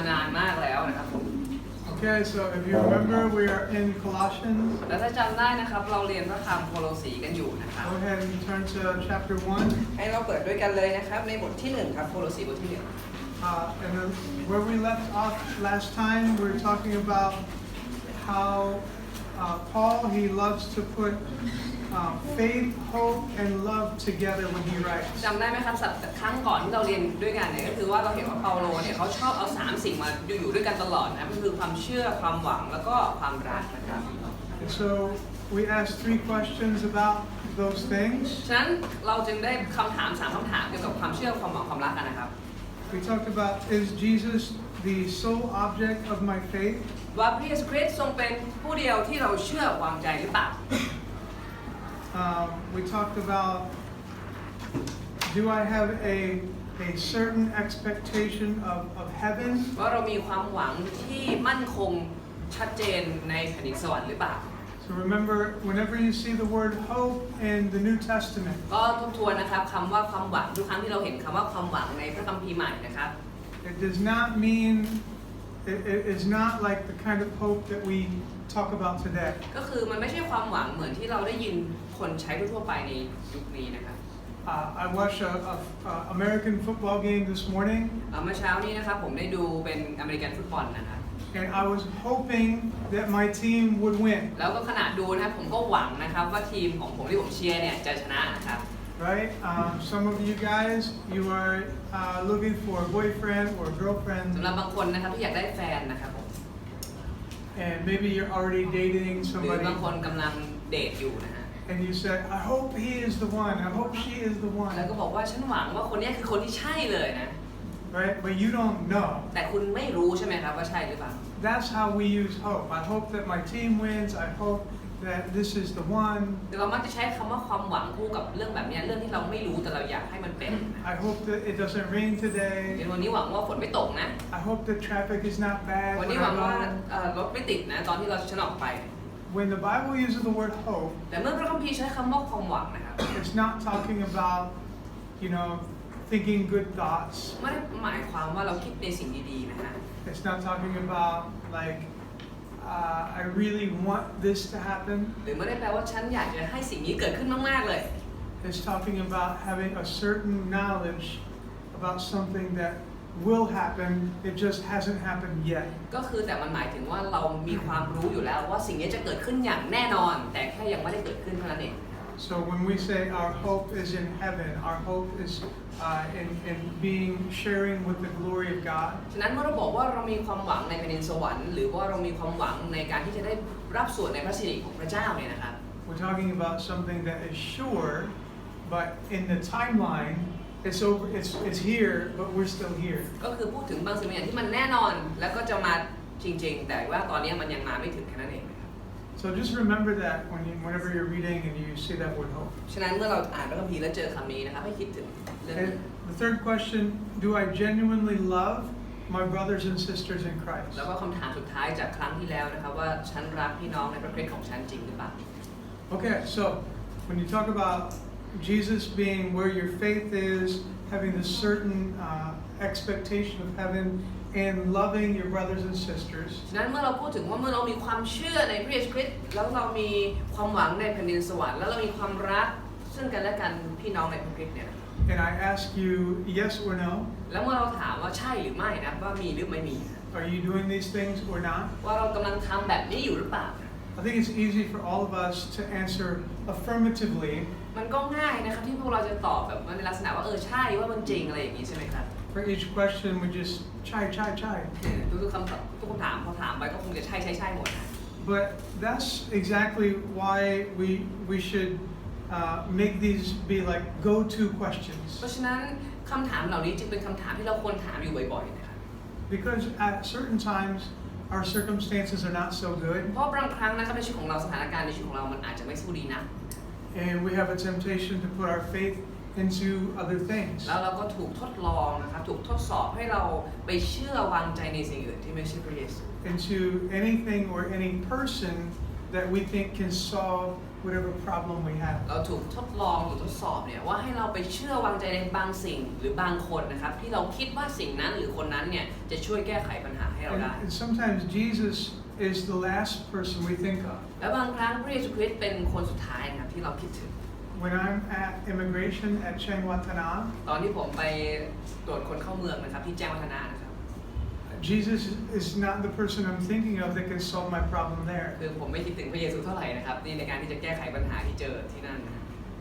านานมากแล้วนะครับผม Okay, so if you remember, we are in Colossians. แล้วถ้าจำได้นะครับเราเรียนพระธรรมโคโลสีกันอยู่นะครับ Go ahead and turn to chapter 1. ให้เราเปิดด้วยกันเลยนะครับในบทที่1ครับโคโลสีบทที่1 And where we left off last time, we were talking about how Paul, he loves to put faith, hope, and love together when he writes. จำได้ไหมครับครั้งก่อนที่เราเรียนด้วยกันเนี่ยก็คือว่าเราเห็นว่าเปาโลเนี่ยเขาชอบเอา3สิ่งมาอยู่ด้วยกันตลอดนะก็คือความเชื่อความหวังแล้วก็ความรักนะครับ And so we asked 3 questions about those things. ฉะนั้นเราจึงได้คำถาม3คำถามเกี่ยวกับความเชื่อความหวังความรักกันนะครับ We talked about, is Jesus the sole object of my faith? ว่าพระเยซูคริสต์ทรงเป็นผู้เดียวที่เราเชื่อวางใจหรือเปล่า We talked about, do I have a certain expectation of heaven? ว่าเรามีความหวังที่มั่นคงชัดเจนในแผ่นดินสวรรค์หรือเปล่า So remember, whenever you see the word hope in the New Testament, ก็ทบทวนนะครับคำว่าความหวังทุกครั้งที่เราเห็นคำว่าความหวังในพระคัมภีร์ใหม่นะครับ it does not mean, it is not like the kind of hope that we talk about today. ก็คือมันไม่ใช่ความหวังเหมือนที่เราได้ยินคนใช้ทั่วไปในยุคนี้นะครับ I watched a American football game this morning. เมื่อเช้านี้นะครับผมได้ดูเป็นอเมริกันฟุตบอลนะครับ And I was hoping that my team would win. แล้วก็ขณะดูนะครับผมก็หวังนะครับว่าทีมของผมที่ผมเชียร์เนี่ยจะชนะนะครับ Right? Some of you guys, you are looking for a boyfriend or a girlfriend. สำหรับบางคนนะครับที่อยากได้แฟนนะครับผม And maybe you're already dating หรือ somebody. บางคนกำลังเดทอยู่นะฮะ And you said, I hope he is the one. I hope she is the แล้ว one. ก็บอกว่าฉันหวังว่าคนนี้คือคนที่ใช่เลยนะ Right? But you don't know. แต่คุณไม่รู้ใช่ไหมครับว่าใช่หรือเปล่า That's how we use hope. I hope that my team wins. I hope that this is the one. เรามักจะใช้คำว่าความหวังคู่กับเรื่องแบบนี้เรื่องที่เราไม่รู้แต่เราอยากให้มันเป็น I hope that it doesn't rain เดี๋ยว today. วันนี้หวังว่าฝนไม่ตกนะ I hope the traffic is not bad. วัน when นี้หวัง I ว่า go. รถไม่ติดนะตอนที่เราฉันออกไป When the Bible uses the word hope, แต่เมื่อพระคัมภีร์ใช้คำว่าความหวังนะครับ it's not talking about, thinking good thoughts. ไม่ได้หมายความว่าเราคิดในสิ่งดีๆนะฮะ It's not talking about like, I really want this to happen. หรือไม่ได้แปลว่าฉันอยากจะให้สิ่งนี้เกิดขึ้นมากๆเลย It's talking about having a certain knowledge about something that will happen. It just hasn't happened yet. ก็คือแต่มันหมายถึงว่าเรามีความรู้อยู่แล้วว่าสิ่งนี้จะเกิดขึ้นอย่างแน่นอนแต่แค่ยังไม่ได้เกิดขึ้นเท่านั้นเอง So when we say our hope is in heaven, our hope is in being sharing with the glory of God. ฉะนั้นเมื่อเราบอกว่าเรามีความหวังในแผ่นดินสวรรค์หรือว่าเรามีความหวังในการที่จะได้รับส่วนในพระสิริของพระเจ้าเนี่ยนะครับ We're talking about something that is sure, but in the timeline, it's here, but we're still here. ก็คือพูดถึงบางสิ่งบางอย่างที่มันแน่นอนแล้วก็จะมาจริงๆแต่ว่าตอนนี้มันยังมาไม่ถึงแค่นั้นเองนะครับ So just remember that whenever you're reading and you see that word hope. ฉะนั้นเมื่อเราอ่านพระคัมภีร์แล้วเจอคำนี้นะครับให้คิดถึงเรื่อง And the third question, do I genuinely love my brothers and sisters in Christ? แล้วก็คำถามสุดท้ายจากครั้งที่แล้วนะครับว่าฉันรักพี่น้องในพระคริสต์ของฉันจริงหรือเปล่า Okay, so when you talk about Jesus being where your faith is, having this certain expectation of heaven, and loving your brothers and sisters. ฉะนั้นเมื่อเราพูดถึงว่าเมื่อเรามีความเชื่อในพระเยซูคริสต์แล้วเรามีความหวังในแผ่นดินสวรรค์แล้วเรามีความรักซึ่งกันและกันพี่น้องในพระคริสต์เนี่ย And I ask you yes or no. แล้วเมื่อเราถามว่าใช่หรือไม่นะว่ามีหรือไม่มี Are you doing these things or not? ว่าเรากำลังทำแบบนี้อยู่หรือเปล่า I think it's easy for all of us to answer affirmatively. มันก็ง่ายนะครับที่พวกเราจะตอบแบบในลักษณะว่าใช่ว่ามันจริงอะไรอย่างนี้ใช่ไหมครับ For each question, we just chai. ทุกคำถามพอถามไปก็คงจะใช่หมดนะ But that's exactly why we should make these be like go-to questions. เพราะฉะนั้นคำถามเหล่านี้จึงเป็นคำถามที่เราควรถามอยู่บ่อยๆนะครับ Because at certain times, our circumstances are not so good. เพราะบางครั้งนะครับในชีวิตของเราสถานการณ์ในชีวิตของเรามันอาจจะไม่สู้ดีนะ And we have a temptation to put our faith into other things. แล้วเราก็ถูกทดลองนะครับถูกทดสอบให้เราไปเชื่อวางใจในสิ่งอื่นที่ไม่ใช่พระเยซู Into anything or any person that we think can solve whatever problem we have. เราถูกทดลองหรือทดสอบเนี่ยว่าให้เราไปเชื่อวางใจในบางสิ่งหรือบางคนนะครับที่เราคิดว่าสิ่งนั้นหรือคนนั้นเนี่ยจะช่วยแก้ไขปัญหาให้เราได้ And sometimes Jesus is the last person we think of. และบางครั้งพระเยซูคริสต์เป็นคนสุดท้ายนะครับที่เราคิดถึง When I'm at immigration at Chiang Watana, ตอนที่ผมไปตรวจคนเข้าเมืองนะครับที่แจ้งวัฒนะนะครับ Jesus is not the person I'm thinking of that can solve my problem there. คือผมไม่คิดถึงพระเยซูเท่าไหร่นะครับนี่ในการที่จะแก้ไขปัญหาที่เจอที่นั่นนะ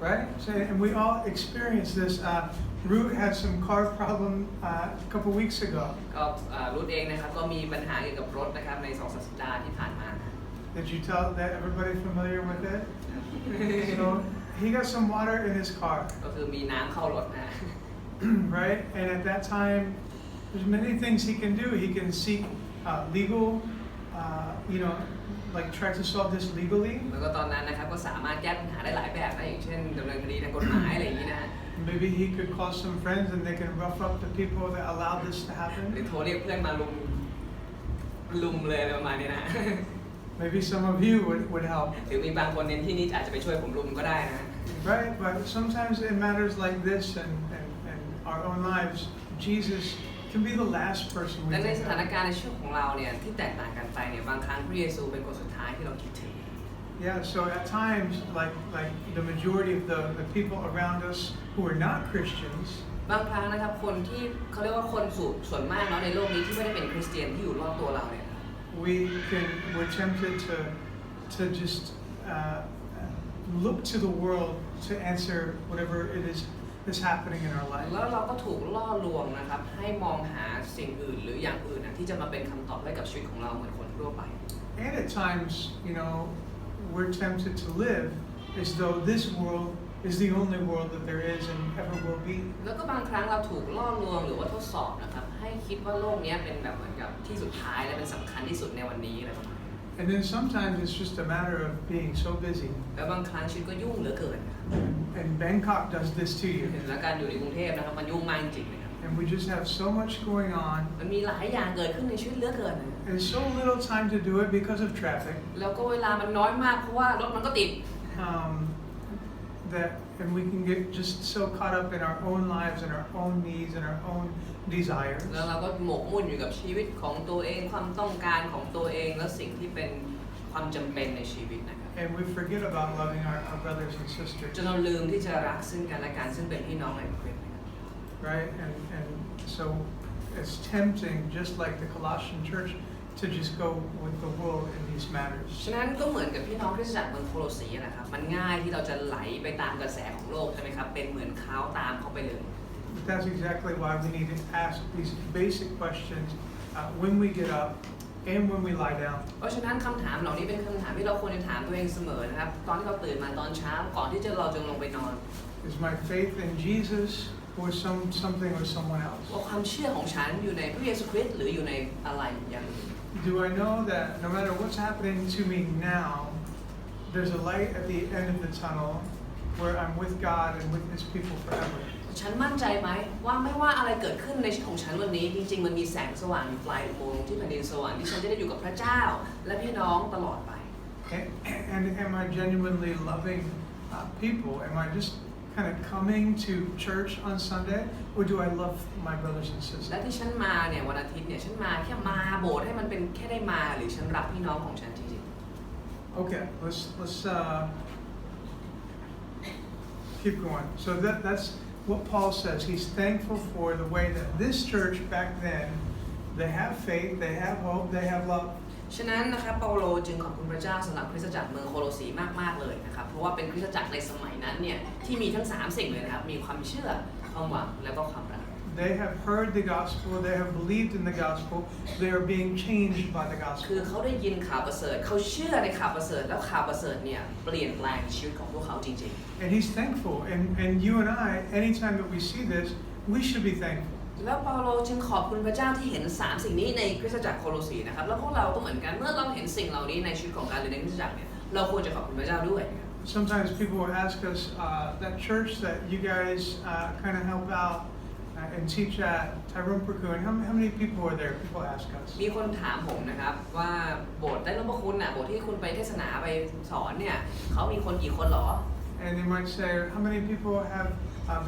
Right? So, and we all experience this. Root had some car problem a couple weeks ago. ก็รูทเองนะครับก็มีปัญหาเกี่ยวกับรถนะครับใน2 สัปดาห์ที่ผ่านมา Did you tell that everybody familiar with it? So he got some water in his car. ก็คือมีน้ำเข้ารถนะ Right? And at that time, there's many things he can do. He can seek legal, like try to solve this legally. แล้วก็ตอนนั้นนะครับก็สามารถแก้ปัญหาได้หลายแบบนะอย่างเช่นดำเนินคดีทางกฎหมายอะไรอย่างนี้นะ Maybe he could call some friends and they can rough up the people that allowed this to หรือ happen. โทรเรียกเพื่อนมาลุมเลยประมาณนี้นะ Maybe some of you would help. หรือมีบางคนในที่นี้อาจจะไปช่วยผมลุมก็ได้นะ Right? But sometimes in matters like this and our own lives, Jesus can be the last person we และใน think สถาน of. การณ์ในชีวิตของเราเนี่ยที่แตกต่างกันไปเนี่ยบางครั้งพระเยซูเป็นคนสุดท้ายที่เราคิดถึง Yeah, so at times, like the majority of the people around us who are not Christians, บางครั้งนะครับคนที่เขาเรียกว่าคนส่วนมากเนาะในโลกนี้ที่ไม่ได้เป็นคริสเตียนที่อยู่รอบตัวเราเนี่ย we're tempted to just look to the world to answer whatever it is that's happening in our แล้ว life. เราก็ถูกล่อลวงนะครับให้มองหาสิ่งอื่นหรืออย่างอื่นนะที่จะมาเป็นคำตอบให้กับชีวิตของเราเหมือนคนทั่วไป And at times, we're tempted to live as though this world is the only world that there is and ever will be. แล้วก็บางครั้งเราถูกล่อลวงหรือว่าทดสอบนะครับให้คิดว่าโลกนี้เป็นแบบเหมือนกับที่สุดท้ายและเป็นสำคัญที่สุดในวันนี้อะไรประมาณนี้ And then sometimes it's just a matter of being so busy. แล้วบางครั้งชีวิตก็ยุ่งเหลือเกิน And Bangkok does this to you. และการอยู่ในกรุงเทพนะครับมันยุ่งมากจริงๆนะครับ And we just have so much going on มันมีหลายอย่างเกิดขึ้นในชีวิตเหลือเกิน and so little time to do it because of traffic. แล้วก็เวลามันน้อยมากเพราะว่ารถมันก็ติด And we can get just so caught up in our own lives and our own needs and our own desires. แล้วเราก็หมกมุ่นอยู่กับชีวิตของตัวเองความต้องการของตัวเองและสิ่งที่เป็นความจำเป็นในชีวิตนะครับ And we forget about loving our brothers and sisters. จนเราลืมที่จะรักซึ่งกันและกันซึ่งเป็นพี่น้องในคริสต์นะครับ Right? And so it's tempting, just like the Colossian church, to just go with the world in these matters. ฉะนั้นก็เหมือนกับพี่น้องคริสตจักรเมืองโคโลสีนะครับมันง่ายที่เราจะไหลไปตามกระแสของโลกใช่ไหมครับเป็นเหมือนเขาตามเขาไปเลย But that's exactly why we need to ask these basic questions when we get up and when we lie down. เพราะฉะนั้นคำถามเหล่านี้เป็นคำถามที่เราควรจะถามตัวเองเสมอนะครับตอนที่เราตื่นมาตอนเช้าก่อนที่เราจะลงไปนอน Is my faith in Jesus or something or someone else? ว่าความเชื่อของฉันอยู่ในพระเยซูคริสต์หรืออยู่ในอะไรอย่างอื่น Do I know that no matter what's happening to me now, there's a light at the end of the tunnel where I'm with God and with His people forever? ฉันมั่นใจไหมว่าไม่ว่าอะไรเกิดขึ้นในชีวิตของฉันวันนี้จริงๆมันมีแสงสว่างอยู่ปลายอุโมงค์ที่แผ่นดินสวรรค์ที่ฉันจะได้อยู่กับพระเจ้าและพี่น้องตลอดไป And am I genuinely loving people? Am I just kind of coming to church on Sunday, or do I love my brothers and และ sisters? ที่ฉันมาเนี่ยวันอาทิตย์เนี่ยฉันมาแค่มาโบสถ์ให้มันเป็นแค่ได้มาหรือฉันรักพี่น้องของฉันจริง Okay, let's keep going. So that's what Paul says. He's thankful for the way that this church back then, they have faith, they have hope, they have love. ๆฉะนั้นนะครับเปาโลจึงขอบคุณพระเจ้าสำหรับคริสตจักรเมืองโคโลสีมากๆเลยนะครับเพราะว่าเป็นคริสตจักรในสมัยนั้นเนี่ยที่มีทั้ง3สิ่งเลยนะครับมีความเชื่อความหวังและก็ความรัก They have heard the gospel, they have believed in the gospel, they are being changed by the คือ gospel. เขาได้ยินข่าวประเสริฐเขาเชื่อในข่าวประเสริฐแล้วข่าวประเสริฐเนี่ยเปลี่ยนแปลงชีวิตของพวกเขาจริงๆ And he's thankful. And you and I, anytime that we see this, we should be thankful. แล้วเปาโลจึงขอบคุณพระเจ้าที่เห็น3สิ่งนี้ในคริสตจักรโคโลสีนะครับแล้วพวกเราก็เหมือนกันเมื่อเราเห็นสิ่งเหล่านี้ในชีวิตของการเรียนในคริสตจักรเนี่ยเราควรจะขอบคุณพระเจ้าด้วย Sometimes people will ask us, that church that you guys kind of help out, and teach at Tyrone Perkun. How many people are there? People ask us. มีคนถามผมนะครับว่าโบสถ์ได้ร่วมพระคุณน่ะโบสถ์ที่คุณไปเทศนาไปสอนเนี่ยเขามีคนกี่คนหรอ And they might say, how many people have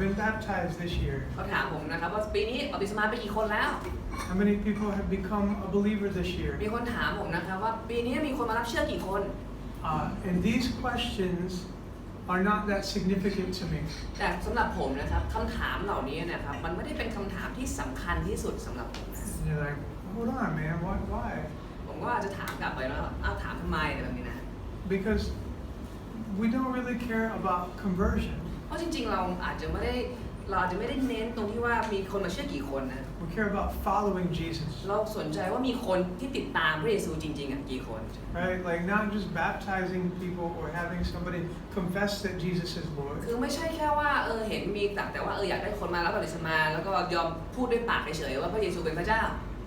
been baptized this year? เขาถามผมนะครับว่าปีนี้บัพติศมาไปกี่คนแล้ว How many people have become a believer this year? มีคนถามผมนะครับว่าปีนี้มีคนมารับเชื่อกี่คน And these questions are not that significant to me. แต่สำหรับผมนะครับคำถามเหล่านี้นะครับมันไม่ได้เป็นคำถามที่สำคัญที่สุดสำหรับผมนะ You're like, hold on, man. Why? ผมก็อาจจะถามกลับไปแล้วอ้าวถามทำไมอะไรแบบนี้นะ Because we don't really care about conversion. เพราะจริงๆเราอาจจะไม่ได้เน้นตรงที่ว่ามีคนมาเชื่อกี่คนนะ We care about following Jesus. เราสนใจว่ามีคนที่ติดตามพระเยซูจริงๆกี่คน Right? Like not just baptizing people or having somebody confess that Jesus is Lord. คือไม่ใช่แค่ว่าเห็นมีแต่ว่าอยากได้คนมารับบัพติศมาแล้วก็ยอมพูดด้วยปากเฉยๆว่าพระเยซูเป็นพระเจ้า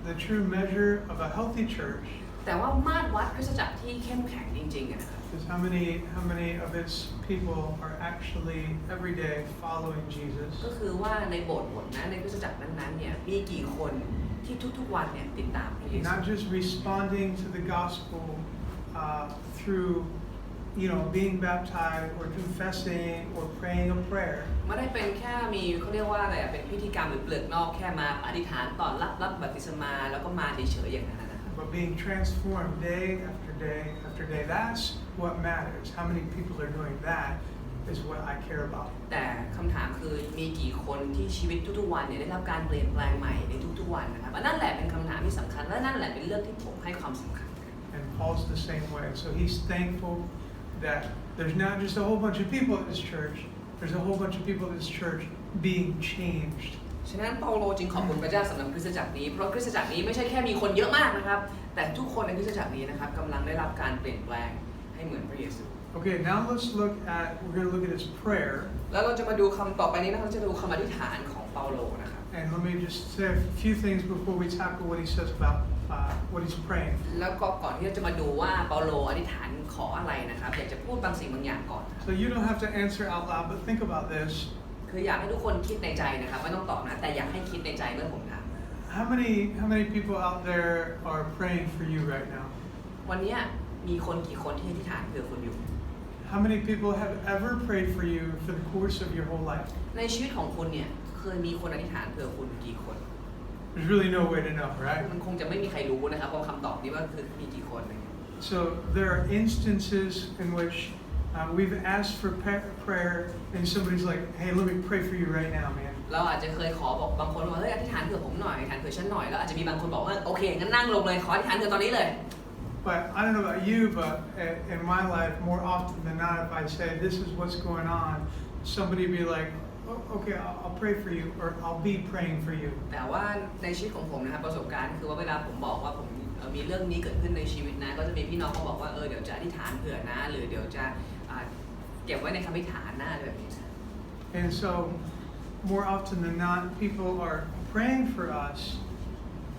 The true measure of a healthy church แต่ว่ามาตรวัดคริสตจักรที่เข้มแข็งจริงๆนะครับ is how many of its people are actually every day following Jesus. ก็คือว่าในโบสถ์นะในคริสตจักรนั้นๆเนี่ยมีกี่คนที่ทุกๆวันเนี่ยติดตามพระเยซู Not just responding to the gospel through being baptized or confessing or praying a prayer. ไม่ได้เป็นแค่มีเขาเรียกว่าอะไรเป็นพิธีกรรมหรือเปลือกนอกแค่มาอธิษฐานตอนรับบัพติศมาแล้วก็มาเฉยๆอย่างนั้นนะครับ But being transformed day after day after day, that's what matters. How many people are doing that is what I care about. แต่คำถามคือมีกี่คนที่ชีวิตทุกๆวันเนี่ยได้รับการเปลี่ยนแปลงใหม่ในทุกๆวันนะครับนั่นแหละเป็นคำถามที่สำคัญและนั่นแหละเป็นเรื่องที่ผมให้ความสำคัญ And Paul's the same way. So he's thankful that there's not just a whole bunch of people at this church. There's a whole bunch of people at this church being changed. ฉะนั้นเปาโลจึงขอบคุณพระเจ้าสำหรับคริสตจักรนี้เพราะคริสตจักรนี้ไม่ใช่แค่มีคนเยอะมากนะครับแต่ทุกคนในคริสตจักรนี้นะครับกำลังได้รับการเปลี่ยนแปลงให้เหมือนพระเยซู Okay, now we're going to look at his prayer. แล้วเราจะมาดูคำต่อไปนี้นะครับจะดูคำอธิษฐานของเปาโลนะครับ And let me just say a few things before we tackle what he says about what he's praying. แล้วก็ก่อนที่จะมาดูว่าเปาโลอธิษฐานขออะไรนะครับอยากจะพูดบางสิ่งบางอย่างก่อน So you don't have to answer out loud, but think about this. คืออยากให้ทุกคนคิดในใจนะครับไม่ต้องตอบนะแต่อยากให้คิดในใจเมื่อผมถาม How many people out there are praying for you right now? วันนี้มีคนกี่คนที่อธิษฐานเผื่อคุณอยู่ How many people have ever prayed for you for the course of your whole life? ในชีวิตของคุณเนี่ยเคยมีคนอธิษฐานเผื่อคุณกี่คน There's really no way to know, right? มันคงจะไม่มีใครรู้นะครับเพราะคำตอบนี้ว่าคือมีกี่คนนะครับ So there are instances in which we've asked for prayer and somebody's like, hey, let me pray for you right now, man. เราอาจจะเคยขอบอกบางคนว่าเฮ้ยอธิษฐานเผื่อผมหน่อยอธิษฐานเผื่อฉันหน่อยแล้วอาจจะมีบางคนบอกว่าโอเคงั้นนั่งลงเลยขออธิษฐานเผื่อตอนนี้เลย But I don't know about you, but in my life, more often than not, if I say this is what's going on, somebody be like, oh, okay, I'll pray for you, or I'll be praying for you. แต่ว่าในชีวิตของผมนะครับประสบการณ์คือว่าเวลาผมบอกว่าผมมีเรื่องนี้เกิดขึ้นในชีวิตนะก็จะมีพี่น้องเขาบอกว่าเดี๋ยวจะอธิษฐานเผื่อนะหรือเดี๋ยวจะเก็บไว้ในคำอธิษฐานนะแบบนี้ And so, more often than not, people are praying for us,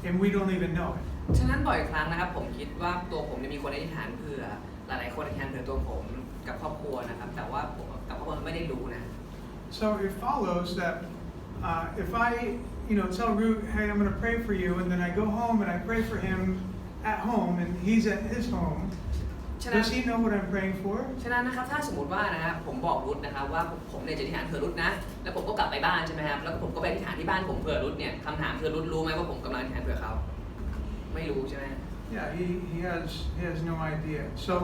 and we don't even know it. ฉะนั้นบ่อยครั้งนะครับผมคิดว่าตัวผมมีคนอธิษฐานเผื่อหลายๆคนอธิษฐานเผื่อตัวผมกับครอบครัวนะครับแต่ว่าผมกับครอบครัวไม่ได้รู้นะ So it follows that if I tell Root, hey, I'm going to pray for you, and then I go home and I pray for him at home, and he's at his home, does he know what I'm praying for? ฉะนั้นนะครับถ้าสมมติว่านะครับผมบอกรุทนะครับว่าผมเนี่ยจะอธิษฐานเผื่อรุทนะแล้วผมก็กลับไปบ้านใช่ไหมครับแล้วผมก็ไปอธิษฐานที่บ้านผมเผื่อรุทเนี่ยคำถามคือรุทรู้ไหมว่าผมกำลังอธิษฐานเผื่อเขาไม่รู้ใช่ไหม Yeah, he has no idea. So,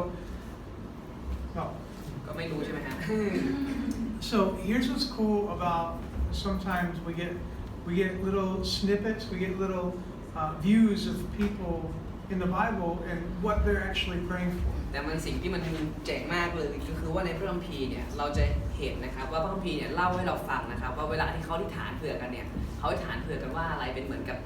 well, ก็ไม่รู้ใช่ไหมครับ So here's what's cool about sometimes we get little snippets, we get little views of people in the Bible and what they're actually praying for. แต่มันสิ่งที่มันเจ๋งมากเลยก็คือว่าในพระคัมภีร์เนี่ยเราจะเห็นนะครับว่าพระคัมภีร์เนี่ยเล่าให้เราฟังนะครับว่าเวลาที่เขาอธิษฐานเผื่อกันเนี่ยเขาอธิษฐานเผื่อกันว่าอะไรเป็นเหมือนกับ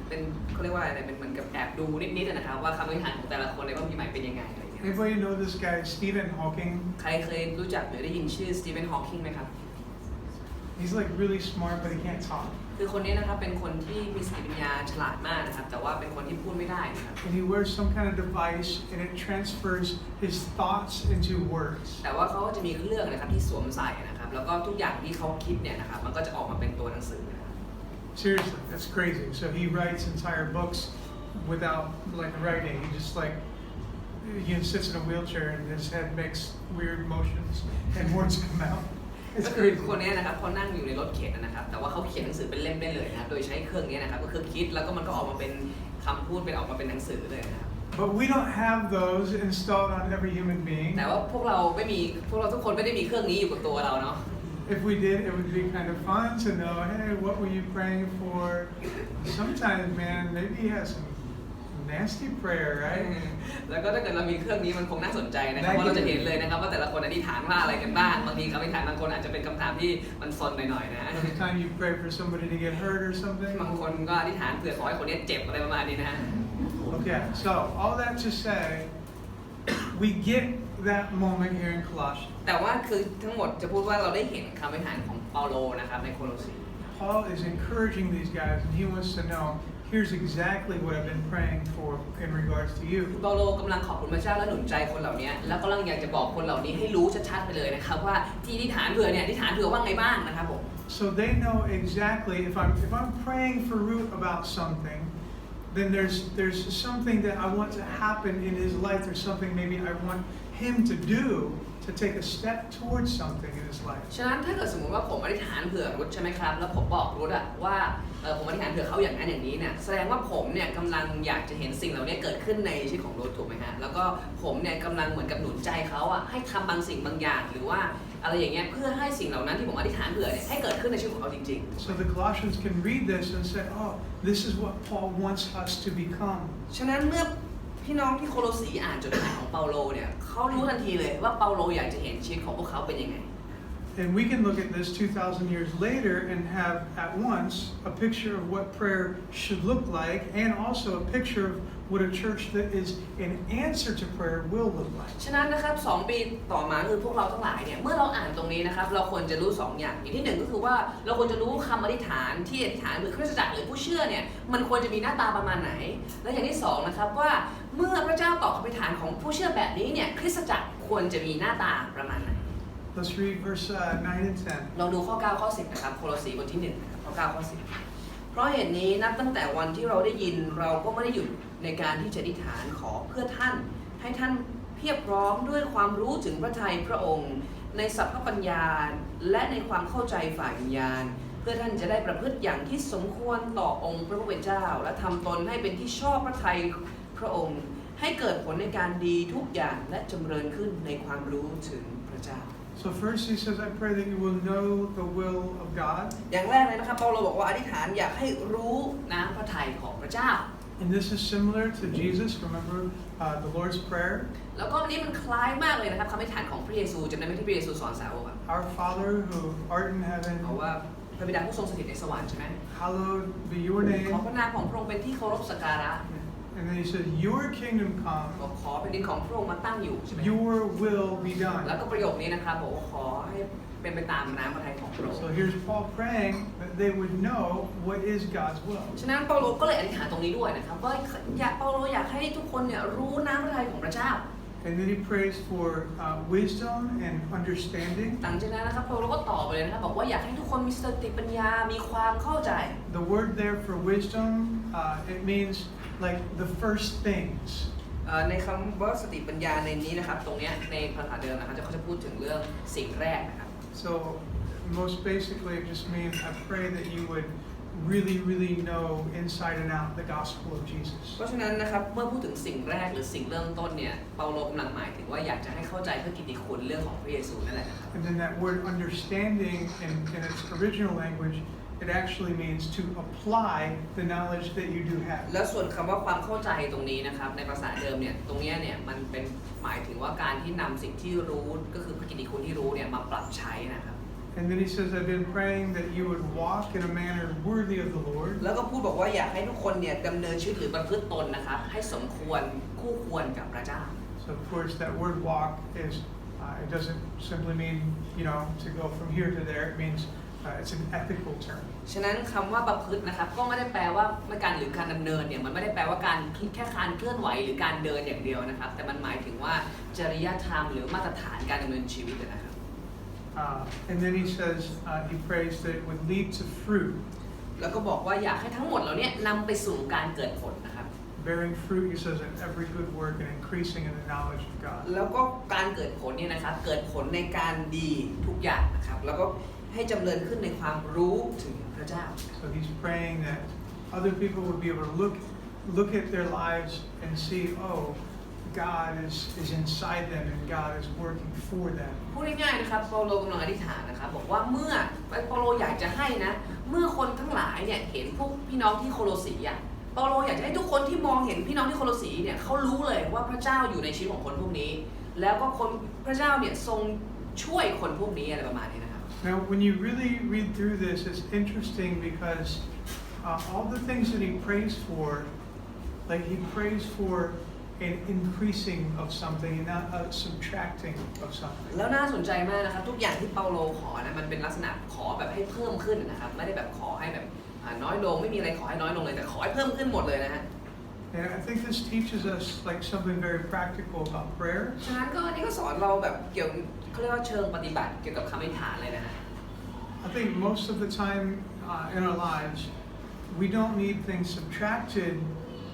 เป็นเขาเรียกว่าอะไรเป็นเหมือนกับแอบดูนิดๆนะครับว่าคำอธิษฐานของแต่ละคนในพระคัมภีร์ใหม่เป็นยังไงอะไรอย่างเงี้ย Anybody know this guy Stephen Hawking? ใครเคยรู้จักหรือได้ยินชื่อสตีเฟนฮอว์กิงไหมครับ He's like really smart, but he can't talk. คือคนนี้นะครับเป็นคนที่มีสติปัญญาฉลาดมากนะครับแต่ว่าเป็นคนที่พูดไม่ได้นะครับ And he wears some kind of device, and it transfers his thoughts into words. แต่ว่าเขาก็จะมีเครื่องนะครับที่สวมใส่นะครับแล้วก็ทุกอย่างที่เขาคิดเนี่ยนะครับมันก็จะออกมาเป็นตัวหนังสือนะครับ Seriously, that's crazy. So he writes entire books without like writing. He just like he sits in a wheelchair and his head makes weird motions and words come out. ก็คือคนนี้นะครับเขานั่งอยู่ในรถเข็นนะครับแต่ว่าเขาเขียนหนังสือเป็นเล่มได้เลยนะครับโดยใช้เครื่องนี้นะครับก็คือคิดแล้วก็มันก็ออกมาเป็นคำพูดเป็นออกมาเป็นหนังสือเลยนะครับ But we don't have those installed on every human being. แต่ว่าพวกเราทุกคนไม่ได้มีเครื่องนี้อยู่กับตัวเราเนาะ If we did, it would be kind of fun to know, hey, what were you praying for? Sometimes, man, maybe he has some nasty prayer, right? แล้วก็ถ้าเกิดเรามีเครื่องนี้มันคงน่าสนใจนะครับเพราะเราจะเห็นเลยนะครับว่าแต่ละคนอธิษฐานว่าอะไรกันบ้างบางทีคำอธิษฐานบางคนอาจจะเป็นคำถามที่มันซนหน่อยๆนะ Every time you pray for somebody to get hurt or something. บางคนก็อธิษฐานเผื่อขอให้คนนี้เจ็บอะไรประมาณนี้นะ Okay, so all that to say, we get that moment here in Colossians. แต่ว่าคือทั้งหมดจะพูดว่าเราได้เห็นคำอธิษฐานของเปาโลนะครับในโคโลสี Paul is encouraging these guys, and he wants to know, here's exactly what I've been praying for in regards to you. เปาโลกำลังขอบคุณพระเจ้าและหนุนใจคนเหล่านี้แล้วก็กำลังอยากจะบอกคนเหล่านี้ให้รู้ชัดๆไปเลยนะครับว่าที่อธิษฐานเผื่อเนี่ยอธิษฐานเผื่อว่าไงบ้างนะครับผม So they know exactly if I'm praying for Ruth about something, then there's something that I want to happen in his life. There's something maybe I want him to do to take a step towards something in his life. ฉะนั้นถ้าเกิดสมมติว่าผมอธิษฐานเผื่อรุธใช่ไหมครับแล้วผมบอกรุธอะว่าผมอธิษฐานเผื่อเขาอย่างนั้นอย่างนี้เนี่ยแสดงว่าผมเนี่ยกำลังอยากจะเห็นสิ่งเหล่านี้เกิดขึ้นในชีวิตของรุธถูกไหมฮะแล้วก็ผมเนี่ยกำลังเหมือนกับหนุนใจเขาอะให้ทำบางสิ่งบางอย่างหรือว่าอะไรอย่างเงี้ยเพื่อให้สิ่งเหล่านั้นที่ผมอธิษฐานเผื่อเนี่ยให้เกิดขึ้นในชีวิตของเขาจริงๆ So the Colossians can read this and say, oh, this is what Paul wants us to become. ฉะนั้นเมื่อพี่น้องที่โคโลสีอ่านจดหมายของเปาโลเนี่ยเขารู้ทันทีเลยว่าเปาโลอยากจะเห็นชีวิตของพวกเขาเป็นยังไง And we can look at this 2,000 years later and have at once a picture of what prayer should look like and also a picture of what a church that is an answer to prayer will look like. ฉะนั้นนะครับ2 ปีต่อมาคือพวกเราทั้งหลายเนี่ยเมื่อเราอ่านตรงนี้นะครับเราควรจะรู้2 อย่างอย่างที่1ก็คือว่าเราควรจะรู้คำอธิษฐานที่อธิษฐานหรือคริสตจักรหรือผู้เชื่อเนี่ยมันควรจะมีหน้าตาประมาณไหนและอย่างที่2นะครับว่าเมื่อพระเจ้าตอบคำอธิษฐานของผู้เชื่อแบบนี้เนี่ยคริสตจักรควรจะมีหน้าตาประมาณไหน Let's read verse 9 and 10. ลองดูข้อ9ข้อ10นะครับโคโลสีบทที่1นะครับข้อ9ข้อ10เพราะเหตุนี้นับตั้งแต่วันที่เราได้ยินเราก็ไม่ได้หยุดในการที่จะอธิษฐานขอเพื่อท่านให้ท่านเพียบพร้อมด้วยความรู้ถึงพระทัยพระองค์ในสัพพปัญญาและในความเข้าใจฝ่ายวิญญาณเพื่อท่านจะได้ประพฤติอย่างที่สมควรต่อองค์พระผู้เป็นเจ้าและทำตนให้เป็นที่ชอบพระทัยพระองค์ให้เกิดผลในการดีทุกอย่างและจำเริญขึ้นในความรู้ถึงพระเจ้าSo first he says, I pray that you will know the will of God. อย่างแรกเลยนะครับเปาโลบอกว่าอธิษฐานอยากให้รู้นะพระทัยของพระเจ้า And this is similar to Jesus. Remember the Lord's Prayer. แล้วก็อันนี้มันคล้ายมากเลยนะครับคำอธิษฐานของพระเยซูจำได้ไหมที่พระเยซูสอนสาวก Our Father who art in heaven. เอาว่าพระบิดาผู้ทรงสถิตในสวรรค์ใช่ไหม Hallowed be your name. ขอพระนามของพระองค์เป็นที่เคารพสักการะ And then he says, your kingdom come. ขอแผ่นดินของพระองค์มาตั้งอยู่ใช่ไหม Your will be done. แล้วก็ประโยคนี้นะครับบอกว่าขอให้เป็นไปตามน้ำพระทัยของพระองค์ So here's Paul praying that they would know what is God's will. ฉะนั้นเปาโลก็เลยอธิษฐานตรงนี้ด้วยนะครับว่าเปาโลอยากให้ทุกคนเนี่ยรู้น้ำพระทัยของพระเจ้า And then he prays for wisdom and understanding. หลังจากนั้นนะครับเปาโลก็ตอบไปเลยนะครับบอกว่าอยากให้ทุกคนมีสติปัญญามีความเข้าใจ The word there for wisdom, it means like the first things. ในคำว่าสติปัญญาในนี้นะครับตรงนี้ในภาษาเดิมนะครับเขาจะพูดถึงเรื่องสิ่งแรกนะครับ So most basically it just means I pray that you would really know inside and out the gospel of Jesus. เพราะฉะนั้นนะครับเมื่อพูดถึงสิ่งแรกหรือสิ่งเริ่มต้นเนี่ยเปาโลกำลังหมายถึงว่าอยากจะให้เข้าใจพระกิตติคุณเรื่องของพระเยซูนั่นแหละนะครับ And then that word understanding in its original language, it actually means to apply the knowledge that you do have. แล้วส่วนคำว่าความเข้าใจตรงนี้นะครับในภาษาเดิมเนี่ยตรงนี้เนี่ยมันเป็นหมายถึงว่าการที่นำสิ่งที่รู้ก็คือพระกิตติคุณที่รู้เนี่ยมาปรับใช้นะครับ And then he says, I've been praying that you would walk in a manner worthy of the Lord. แล้วก็พูดบอกว่าอยากให้ทุกคนเนี่ยดำเนินชีวิตหรือประพฤติตนนะครับให้สมควรคู่ควรกับพระเจ้า So of course that word walk is, it doesn't simply mean, to go from here to there. It means it's an ethical term. ฉะนั้นคำว่าประพฤตินะครับก็ไม่ได้แปลว่าการหรือการดำเนินเนี่ยมันไม่ได้แปลว่าการแค่การเคลื่อนไหวหรือการเดินอย่างเดียวนะครับแต่มันหมายถึงว่าจริยธรรมหรือมาตรฐานการดำเนินชีวิตนะครับ And then he says, he prays that it would lead to fruit. แล้วก็บอกว่าอยากให้ทั้งหมดเหล่านี้นำไปสู่การเกิดผลนะครับ Bearing fruit, he says, in every good work and increasing in the knowledge of God. แล้วก็การเกิดผลเนี่ยนะครับเกิดผลในการดีทุกอย่างนะครับแล้วก็ให้จำเริญขึ้นในความรู้ถึงพระเจ้า So he's praying that other people would be able to look at their lives and see, oh, God is inside them and God is working for them. พูดง่ายๆนะครับเปาโลกำลังอธิษฐานนะครับบอกว่าเมื่อเปาโลอยากจะให้นะเมื่อคนทั้งหลายเนี่ยเห็นพวกพี่น้องที่โคโลสีอ่ะเปาโลอยากจะให้ทุกคนที่มองเห็นพี่น้องที่โคโลสีเนี่ยเขารู้เลยว่าพระเจ้าอยู่ในชีวิตของคนพวกนี้แล้วก็คนพระเจ้าเนี่ยทรงช่วยคนพวกนี้อะไรประมาณนี้นะครับ Now, when you really read through this, it's interesting because all the things that he prays for, like he prays for an increasing of something and not a subtracting of something. แล้วน่าสนใจมากนะครับทุกอย่างที่เปาโลขอนะมันเป็นลักษณะขอแบบให้เพิ่มขึ้นนะครับไม่ได้แบบขอให้แบบน้อยลงไม่มีอะไรขอให้น้อยลงเลยแต่ขอให้เพิ่มขึ้นหมดเลยนะฮะ And I think this teaches us like something very practical about prayer. ฉะนั้นก็นี่ก็สอนเราแบบเกี่ยวเขาเรียกว่าเชิงปฏิบัติเกี่ยวกับคำอธิษฐานเลยนะฮะ I think most of the time in our lives, we don't need things subtracted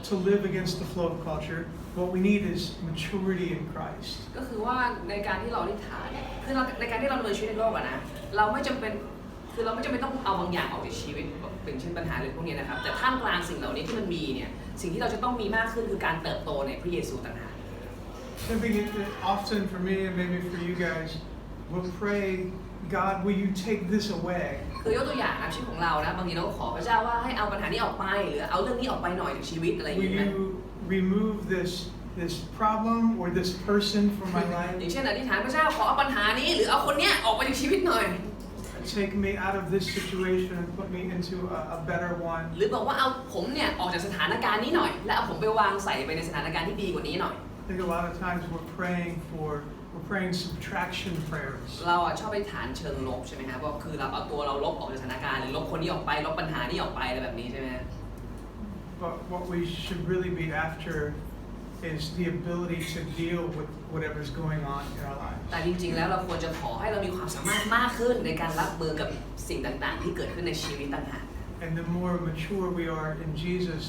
to live against the flow of culture. What we need is maturity in Christ. ก็คือว่าในการที่เราอธิษฐานเนี่ยคือในการที่เราดำเนินชีวิตในโลกอะนะเราไม่จำเป็นต้องเอาบางอย่างออกจากชีวิตเป็นเช่นปัญหาหรือพวกนี้นะครับแต่ท่ามกลางสิ่งเหล่านี้ที่มันมีเนี่ยสิ่งที่เราจะต้องมีมากขึ้นคือการเติบโตในพระเยซูต่างหาก I think often for me and maybe for you guys, we'll pray, God, will you take this away? คือยกตัวอย่างนะชีวิตของเรานะบางทีเราก็ขอพระเจ้าว่าให้เอาปัญหานี้ออกไปหรือเอาเรื่องนี้ออกไปหน่อยจากชีวิตอะไรอย่าง Will เงี้ย you remove this problem or this person from my life? อย่างเช่นอธิษฐานพระเจ้าขอเอาปัญหานี้หรือเอาคนเนี้ยออกไปจากชีวิตหน่อย Take me out of this situation and put me into a better one. หรือบอกว่าเอาผมเนี่ยออกจากสถานการณ์นี้หน่อยและเอาผมไปวางใส่ไปในสถานการณ์ที่ดีกว่านี้หน่อย I think a lot of times we're praying subtraction prayers. เราชอบไปฐานเชิงลบใช่ไหมครับก็คือเราเอาตัวเราลบออกจากสถานการณ์หรือลบคนนี้ออกไปลบปัญหานี้ออกไปอะไรแบบนี้ใช่ไหม But what we should really be after is the ability to deal with whatever's going on in our lives. แต่จริงๆแล้วเราควรจะขอให้เรามีความสามารถมากขึ้นในการรับมือกับสิ่งต่างๆที่เกิดขึ้นในชีวิตต่างหาก And the more mature we are in Jesus,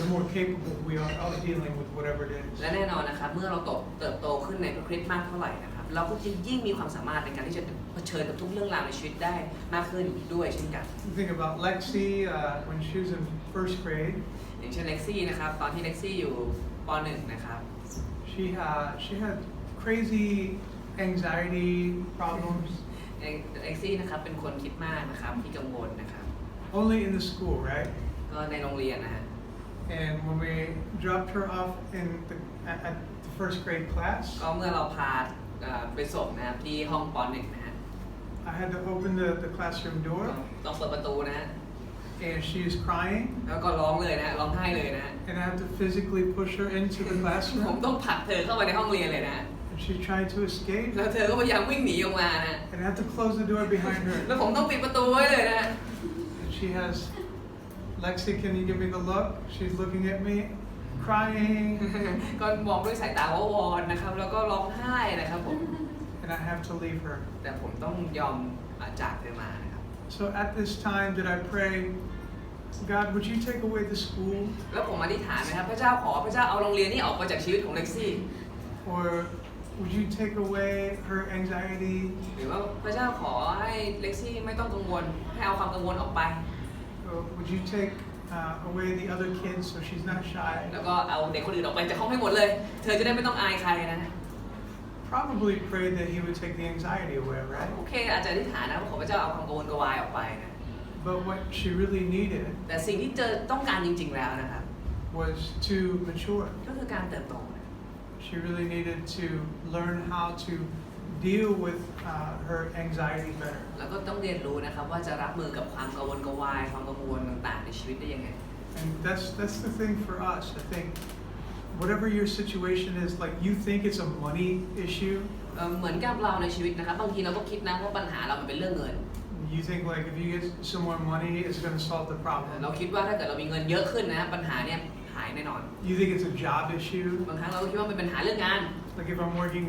the more capable we are of dealing with whatever it is. และแน่นอนนะครับเมื่อเราเติบโตขึ้นในพระคริสต์มากเท่าไหร่นะครับเราก็จะยิ่งมีความสามารถในการที่จะเผชิญกับทุกเรื่องราวในชีวิตได้มากขึ้นด้วยเช่นกัน Think about Lexi when she was in first grade. อย่างเช่นเล็กซี่นะครับตอนที่เล็กซี่อยู่ป .1 นะครับ She had crazy anxiety problems. เล็กซี่นะครับเป็นคนคิดมากนะครับที่กังวลนะครับ Only in the school, right? ก็ในโรงเรียนนะฮะ And when we dropped her off at the first grade class, ก็เมื่อเราพาไปส่งนะครับที่ห้องป .1 นะฮะ I had to open the classroom door. ต้องเปิดประตูนะฮะ And she is crying. แล้วก็ร้องเลยนะร้องไห้เลยนะ And I have to physically push her into the ผม classroom. ต้องผลักเธอเข้าไปในห้องเรียนเลยนะ And she's trying to escape. แล้วเธอก็พยายามวิ่งหนีออกมานะ And I have to close the door behind her. แล้วผมต้องปิดประตูไว้เลยนะ And she has, Lexi, can you give me the look? She's looking at me, crying. ก็มองด้วยสายตาว่าวอนนะครับแล้วก็ร้องไห้นะครับผม And I have to leave her. แต่ผมต้องยอมจากเธอมานะครับ So at this time, did I pray, God, would you take away the school? แล้วผมอธิษฐานนะครับพระเจ้าขอพระเจ้าเอาโรงเรียนนี้ออกไปจากชีวิตของเล็กซี่ Or would you take away her anxiety? หรือว่าพระเจ้าขอให้เล็กซี่ไม่ต้องกังวลให้เอาความกังวลออกไป Or would you take away the other kids so she's not shy? แล้วก็เอาเด็กคนอื่นออกไปจากห้องให้หมดเลยเธอจะได้ไม่ต้องอายใครนะ Probably prayed that he would take the anxiety away, right? โอเคอาจจะอธิษฐานนะขอพระเจ้าเอาความกังวลกวายออกไปนะ But what she really needed แต่สิ่งที่เจอต้องการจริงๆแล้วนะครับ was to mature. ก็คือการเติบโต She really needed to learn how to deal with her anxiety better. แล้วก็ต้องเรียนรู้นะครับว่าจะรับมือกับความกังวลกวายความกังวลต่างๆในชีวิตได้ยังไง And that's the thing for us. I think whatever your situation is, like you think it's a money issue. เหมือนกับเราในชีวิตนะครับบางทีเราก็คิดนะว่าปัญหาเรามันเป็นเรื่องเงิน You think like if you get some more money, it's going to solve the เรา problem. คิดว่าถ้าเกิดเรามีเงินเยอะขึ้นนะปัญหาเนี่ยหายแน่นอน You think it's a job issue. บางครั้งเราก็คิดว่าเป็นปัญหาเรื่องงาน Like if I'm working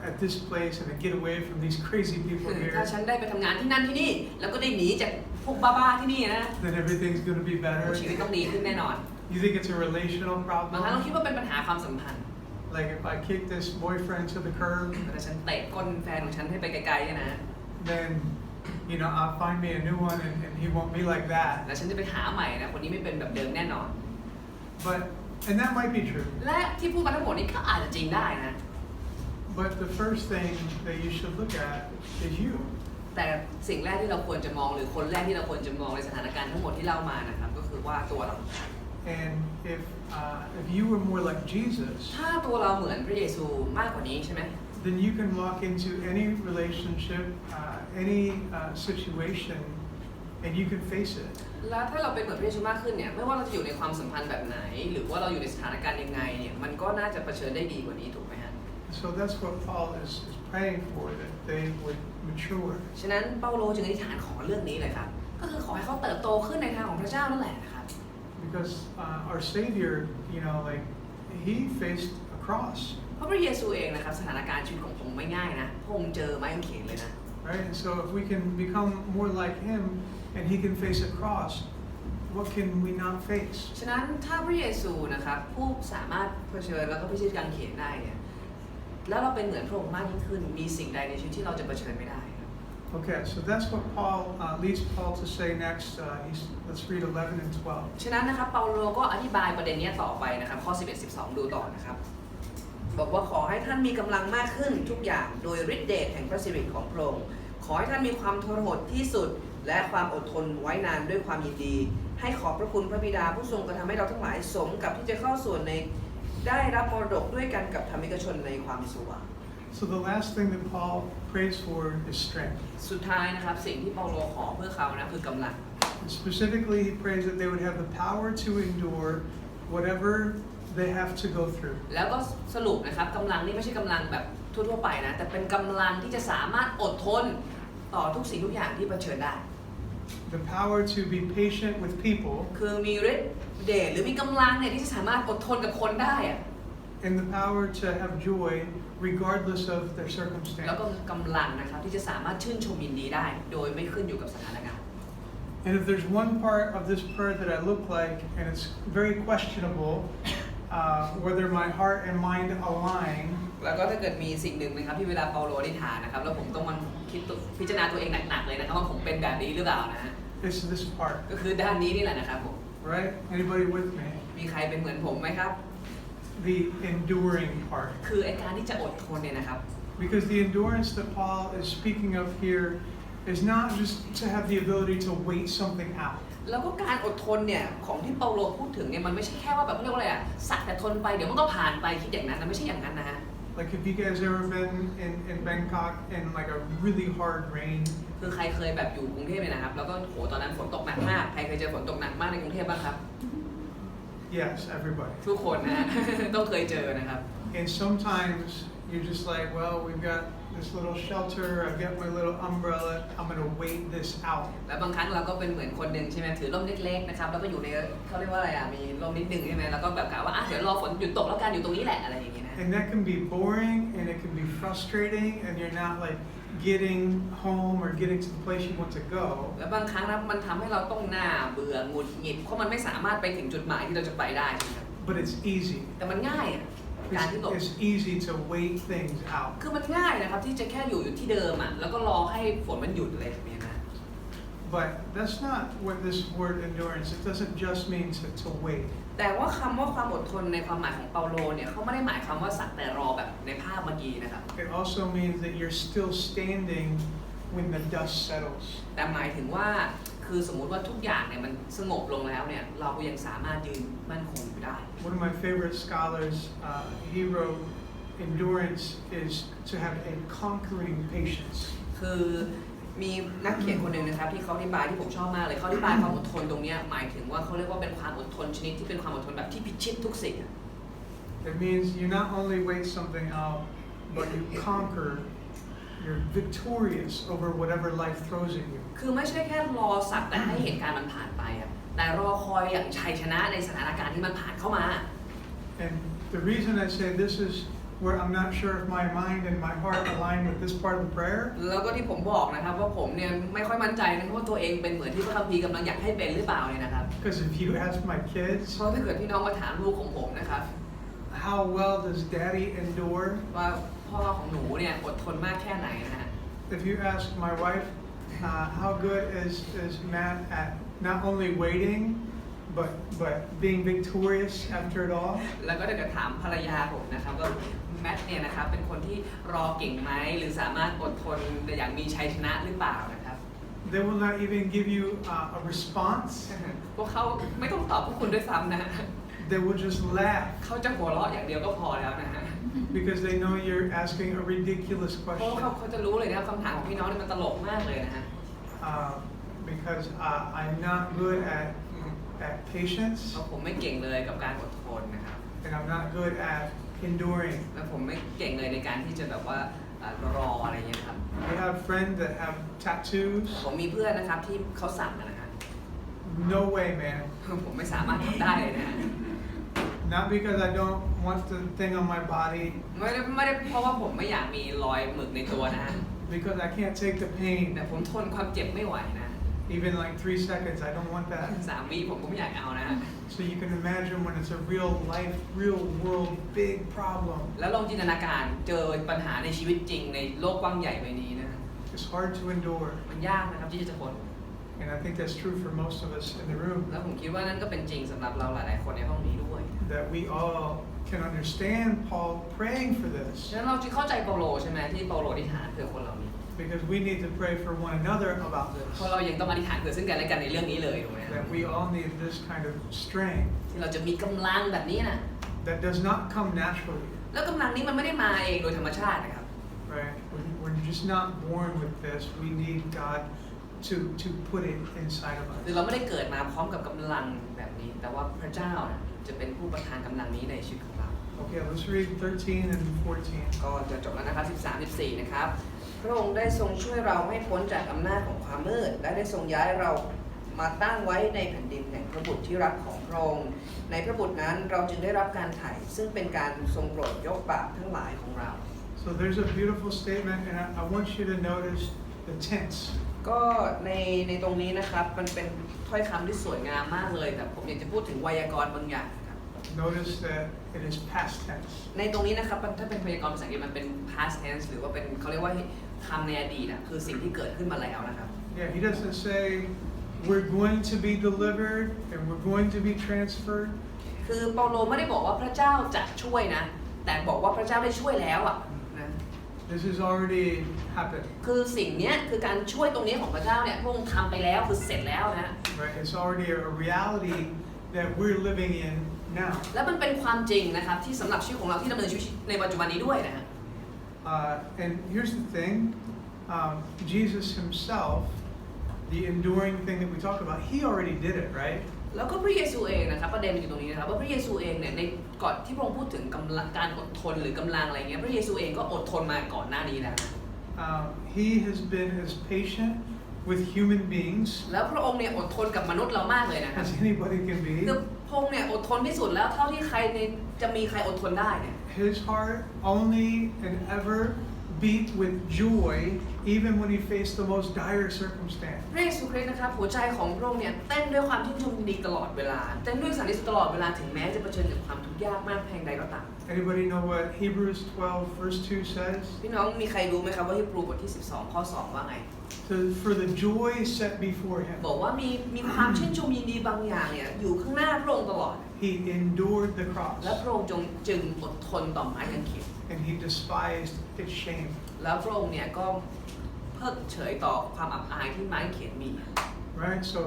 at this place and I get away from these crazy people ถ้า here, ฉันได้ไปทำงานที่นั่นที่นี่แล้วก็ได้หนีจาก พวกบ้าๆที่นี่นะ then everything's going to be better. ชีวิตต้องดีขึ้นแน่นอน You think it's a relational บางครั้งเรา problem? คิดว่าเป็นปัญหาความสัมพันธ์ Like if I kick this boyfriend to the curb, แต่ฉันเตะก้นแฟนของฉันให้ไปไกลๆเนี่ยนะ then I'll find me a new one and he won't be like that. แล้วฉันจะไปหาใหม่นะคนนี้ไม่เป็นแบบเดิมแน่นอน And that might be true. และที่พูดมาทั้งหมดนี้ก็อาจจะจริงได้นะ But the first thing that you should look at is you. แต่สิ่งแรกที่เราควรจะมองหรือคนแรกที่เราควรจะมองในสถานการณ์ทั้งหมดที่เล่ามานะครับก็คือว่าตัวเรา And if you were more like Jesus, ถ้าตัวเราเหมือนพระเยซูมากกว่านี้ใช่ไหม then you can walk into any relationship, any situation, and you can face it. แล้วถ้าเราเป็นเหมือนพระเยซูมากขึ้นเนี่ยไม่ว่าเราจะอยู่ในความสัมพันธ์แบบไหนหรือว่าเราอยู่ในสถานการณ์ยังไงเนี่ยมันก็น่าจะเผชิญได้ดีกว่านี้ถูกไหมฮะ So that's what Paul is praying for, that they would mature. ฉะนั้นเปาโลจึงอธิษฐานขอเรื่องนี้เลยครับก็คือขอให้เขาเติบโตขึ้นในทางของพระเจ้านั่นแหละนะครับ Because our Savior, like he faced a cross, เพราะพระเยซูเองนะครับสถานการณ์ชีวิตของพระองค์ไม่ง่ายนะพระองค์เจอไม้กางเขนเลยนะ right? And so if we can become more like him, and he can face a cross, what can we not face? ฉะนั้นถ้าพระเยซูนะครับผู้สามารถเผชิญแล้วก็พิชิตกางเขนได้เนี่ยแล้วเราเป็นเหมือนพระองค์มากยิ่งขึ้นมีสิ่งใดในชีวิตที่เราจะเผชิญไม่ได้ Okay, so that's what Paul leads Paul to say next. Let's read 11 and 12. ฉะนั้นนะครับเปาโลก็อธิบายประเด็นนี้ต่อไปนะครับข้อ 11-12 ดูต่อนะครับบอกว่าขอให้ท่านมีกำลังมากขึ้นทุกอย่างโดยฤทธิ์เดชแห่งพระสิริของพระองค์ขอให้ท่านมีความทรหดที่สุดและความอดทนไว้นานด้วยความยินดีให้ขอบพระคุณพระบิดาผู้ทรงกระทำให้เราทั้งหลายสมกับที่จะเข้าส่วนในได้รับมรดกด้วยกันกับธรรมิกชนในความสัว So the last thing that Paul prays for is strength. สุดท้ายนะครับสิ่งที่เปาโลขอเพื่อเขานะคือกำลัง And specifically, he prays that they would have the power to endure whatever they have to go through. แล้วก็สรุปนะครับกำลังนี่ไม่ใช่กำลังแบบทั่วๆไปนะแต่เป็นกำลังที่จะสามารถอดทนต่อทุกสิ่งทุกอย่างที่เผชิญได้ The power to be patient with people. คือมีฤทธิ์เดชหรือมีกำลังเนี่ยที่จะสามารถอดทนกับคนได้อะ And the power to have joy regardless of their แล้วก็ circumstance. กำลังนะครับที่จะสามารถชื่นชมยินดีได้โดยไม่ขึ้นอยู่กับสถานการณ์ And if there's one part of this prayer that I look like, and it's very questionable, whether my heart and mind align, แล้วก็ถ้าเกิดมีสิ่งหนึ่งนะครับที่เวลาเปาโลอธิษฐานนะครับแล้วผมต้องมาคิดพิจารณาตัวเองหนักๆเลยนะครับว่าผมเป็นแบบนี้หรือเปล่านะฮะ it's this part, ก็คือด้านนี้นี่แหละนะครับผม right? Anybody with me? มีใครเป็นเหมือนผมไหมครับ The enduring part. คือไอ้การที่จะอดทนเนี่ยนะครับ Because the endurance that Paul is speaking of here is not just to have the ability to wait something out. แล้วก็การอดทนเนี่ยของที่เปาโลพูดถึงเนี่ยมันไม่ใช่แค่ว่าแบบเรียกว่าอะไรอะสักแต่ทนไปเดี๋ยวมันก็ผ่านไปคิดอย่างนั้นนะไม่ใช่อย่างนั้นนะฮะ Like if you guys ever been in Bangkok in like a really hard rain, คือใครเคยแบบอยู่กรุงเทพเนี่ยนะครับแล้วก็โหตอนนั้นฝนตกหนักมากใครเคยเจอฝนตกหนักมากในกรุงเทพบ้างครับ yes, everybody. ทุกคนนะฮะ ต้องเคยเจอนะครับ And sometimes you're just like, well, we've got this little shelter, I've got my little umbrella, I'm gonna wait this out. แล้วบางครั้งเราก็เป็นเหมือนคนหนึ่งใช่ไหมถือร่มเล็กๆนะครับแล้วก็อยู่ในเขาเรียกว่าอะไรมีร่มนิดนึงใช่ไหมแล้วก็แบบกะว่าเดี๋ยวรอฝนหยุดตกแล้วกันอยู่ตรงนี้แหละอะไรอย่างเงี้ยนะ And that can be boring and it can be frustrating and you're not like getting home or getting to the place you want to go. แล้วบางครั้งนะมันทำให้เราต้องหน้าเบื่อหงุดหงิดเพราะมันไม่สามารถไปถึงจุดหมายที่เราจะไปได้ใช่ไหมครับ But it's easy. แต่มันง่ายการที่ตก It's easy to wait things out. คือมันง่ายนะครับที่จะแค่อยู่ที่เดิมแล้วก็รอให้ฝนมันหยุดอะไรแบบนี้นะ But that's not what this word endurance, it doesn't just mean to wait. แต่ว่าคำว่าความอดทนในความหมายของเปาโลเนี่ยเขาไม่ได้หมายความว่าสักแต่รอแบบในภาพเมื่อกี้นะครับ It also means that you're still standing when the dust settles. แต่หมายถึงว่าคือสมมุติว่าทุกอย่างเนี่ยมันสงบลงแล้วเนี่ยเราก็ยังสามารถยืนมั่นคงอยู่ได้ One of my favorite scholars, he wrote, endurance is to have a conquering patience. คือมีนักเขียนคนหนึ่งนะครับที่เขาอธิบายที่ผมชอบมากเลยเขาอธิบายความอดทนตรงนี้หมายถึงว่าเขาเรียกว่าเป็นความอดทนชนิดที่เป็นความอดทนแบบที่พิชิตทุกสิ่ง It means you not only wait something out, but you conquer, you're victorious over whatever life throws at you. คือไม่ใช่แค่รอสักแต่ให้เหตุการณ์มันผ่านไปแต่รอคอยอย่างชัยชนะในสถานการณ์ที่มันผ่านเข้ามา And the reason I say this is where I'm not sure if my mind and my heart align with this part of the prayer. แล้วก็ที่ผมบอกนะครับว่าผมเนี่ยไม่ค่อยมั่นใจนะว่าตัวเองเป็นเหมือนที่พระคัมภีร์กำลังอยากให้เป็นหรือเปล่าเนี่ยนะครับ Because if you ask my kids, เพราะถ้าเกิดพี่น้องมาถามลูกของผมนะครับ how well does daddy endure? ว่าพ่อของหนูเนี่ยอดทนมากแค่ไหนนะฮะ If you ask my wife, how good is Matt at not only waiting but being victorious after it all? แล้วก็ถ้าเกิดถามภรรยาผมนะครับว่าแมทเนี่ยนะครับเป็นคนที่รอเก่งไหมหรือสามารถอดทนอย่างมีชัยชนะหรือเปล่านะครับ They will not even give you a response. พวกเขาไม่ต้องตอบพวกคุณด้วยซ้ำนะ They will just laugh เขาจะหัวเราะอย่างเดียวก็พอแล้วนะฮะ because they know you're asking a ridiculous เพราะ question. เขาจะรู้เลยนะครับคำถามของพี่น้องนี่มันตลกมากเลยนะฮะ Because I'm not good at patience เพราะผมไม่เก่งเลยกับการอดทนนะครับ and I'm not good at enduring. และผมไม่เก่งเลยในการที่จะแบบว่ารออะไรเงี้ยครับ I have friends that have tattoos. ผมมีเพื่อนนะครับที่เขาสั่งนะฮะ No way, man. ผมไม่สามารถทำได้เลยนะ Not because I don't want the thing on my body. ไม่ได้เพราะว่าผมไม่อยากมีรอยหมึกในตัวนะฮะ Because I can't take the pain. แต่ผมทนความเจ็บไม่ไหวนะ Even like 3 seconds, I don't want that. 3 วิผมก็ไม่อยากเอานะ So you can imagine when it's a real life, real world, big problem. แล้วลองจินตนาการเจอปัญหาในชีวิตจริงในโลกกว้างใหญ่ใบนี้นะ It's hard to endure. มันยากนะครับที่จะทน And I think that's true for most of us in the room. แล้วผมคิดว่านั่นก็เป็นจริงสำหรับเราหลายๆคนในห้องนี้ด้วย That we all can understand Paul praying for this. ฉะนั้นเราจึงเข้าใจเปาโลใช่ไหมที่เปาโลอธิษฐานเพื่อคนเหล่านี้ Because we need to pray for one another about this. เพราะเรายังต้องอธิษฐานเพื่อซึ่งกันและกันในเรื่องนี้เลยถูกไหม That we all need this kind of strength ที่เราจะมีกำลังแบบนี้นะ that does not come naturally. แล้วกำลังนี้มันไม่ได้มาเองโดยธรรมชาตินะครับ Right? We're just not born with this. We need God to put it inside of คือ us. เราไม่ได้เกิดมาพร้อมกับกำลังแบบนี้ แต่ว่าพระเจ้าจะเป็นผู้ประทานกำลังนี้ในชีวิตของเรา Okay, let's read 13 and 14. ก็จะจบแล้วนะครับ 13-14 นะครับพระองค์ได้ทรงช่วยเราให้พ้นจากอำนาจของความมืดและได้ทรงย้ายเรามาตั้งไว้ในแผ่นดินแห่งพระบุตรที่รักของพระองค์ในพระบุตรนั้นเราจึงได้รับการไถ่ซึ่งเป็นการทรงโปรดยกบาปทั้งหลายของเรา So there's a beautiful statement, and I want you to notice the tense. ก็ในตรงนี้นะครับมันเป็นถ้อยคำที่สวยงามมากเลยแต่ผมอยากจะพูดถึงไวยากรณ์บางอย่างนะครับ Notice that it is past tense. ในตรงนี้นะครับถ้าเป็นไวยากรณ์ภาษาอังกฤษมันเป็น past tense หรือว่าเป็นเขาเรียกว่าคำในอดีตอ่ะคือสิ่งที่เกิดขึ้นมาแล้วนะครับ Yeah, he doesn't say we're going to be delivered and we're going to be transferred. คือเปาโลไม่ได้บอกว่าพระเจ้าจะช่วยนะแต่บอกว่าพระเจ้าได้ช่วยแล้วอ่ะนะ This has already happened. คือสิ่งเนี้ยคือการช่วยตรงนี้ของพระเจ้าเนี่ยพระองค์ทำไปแล้วคือเสร็จแล้วนะ Right? It's already a reality that we're living in now. และมันเป็นความจริงนะครับที่สำหรับชีวิตของเราที่ดำเนินชีวิตในปัจจุบันนี้ด้วยนะฮะ And here's the thing, Jesus himself, the enduring thing that we talk about, he already did it, right? แล้วก็พระเยซูเองนะครับประเด็นมันอยู่ตรงนี้นะครับว่าพระเยซูเองเนี่ยในก่อนที่พระองค์พูดถึงกำลังการอดทนหรือกำลังอะไรเงี้ยพระเยซูเองก็อดทนมาก่อนหน้านี้แล้วนะ He has been as patient with human beings แล้วพระองค์เนี่ยอดทนกับมนุษย์เรามากเลยนะครับ as anybody can be. คือพระองค์เนี่ยอดทนที่สุดแล้วเท่าที่ใครจะมีใครอดทนได้เนี่ย His heart only and ever beat with joy even when he faced the most dire circumstance. พระเยซูคริสต์นะครับหัวใจของพระองค์เนี่ยเต้นด้วยความชื่นชมยินดีตลอดเวลาเต้นด้วยสันติสุขตลอดเวลาถึงแม้จะเผชิญกับความทุกข์ยากมากเพียงใดก็ตาม Anybody know what Hebrews 12 verse 2 says? พี่น้องมีใครรู้ไหมครับว่าฮีบรูบทที่12ข้อ2ว่าไง For the joy set before him, บอกว่ามีความชื่นชมยินดีบางอย่างเนี่ยอยู่ข้างหน้าพระองค์ตลอด he endured the cross และพระองค์จึงอดทนต่อไม้กางเขน and he despised its shame. แล้วพระองค์เนี่ยก็เพิกเฉยต่อความอับอายที่ไม้กางเขนมี Right? So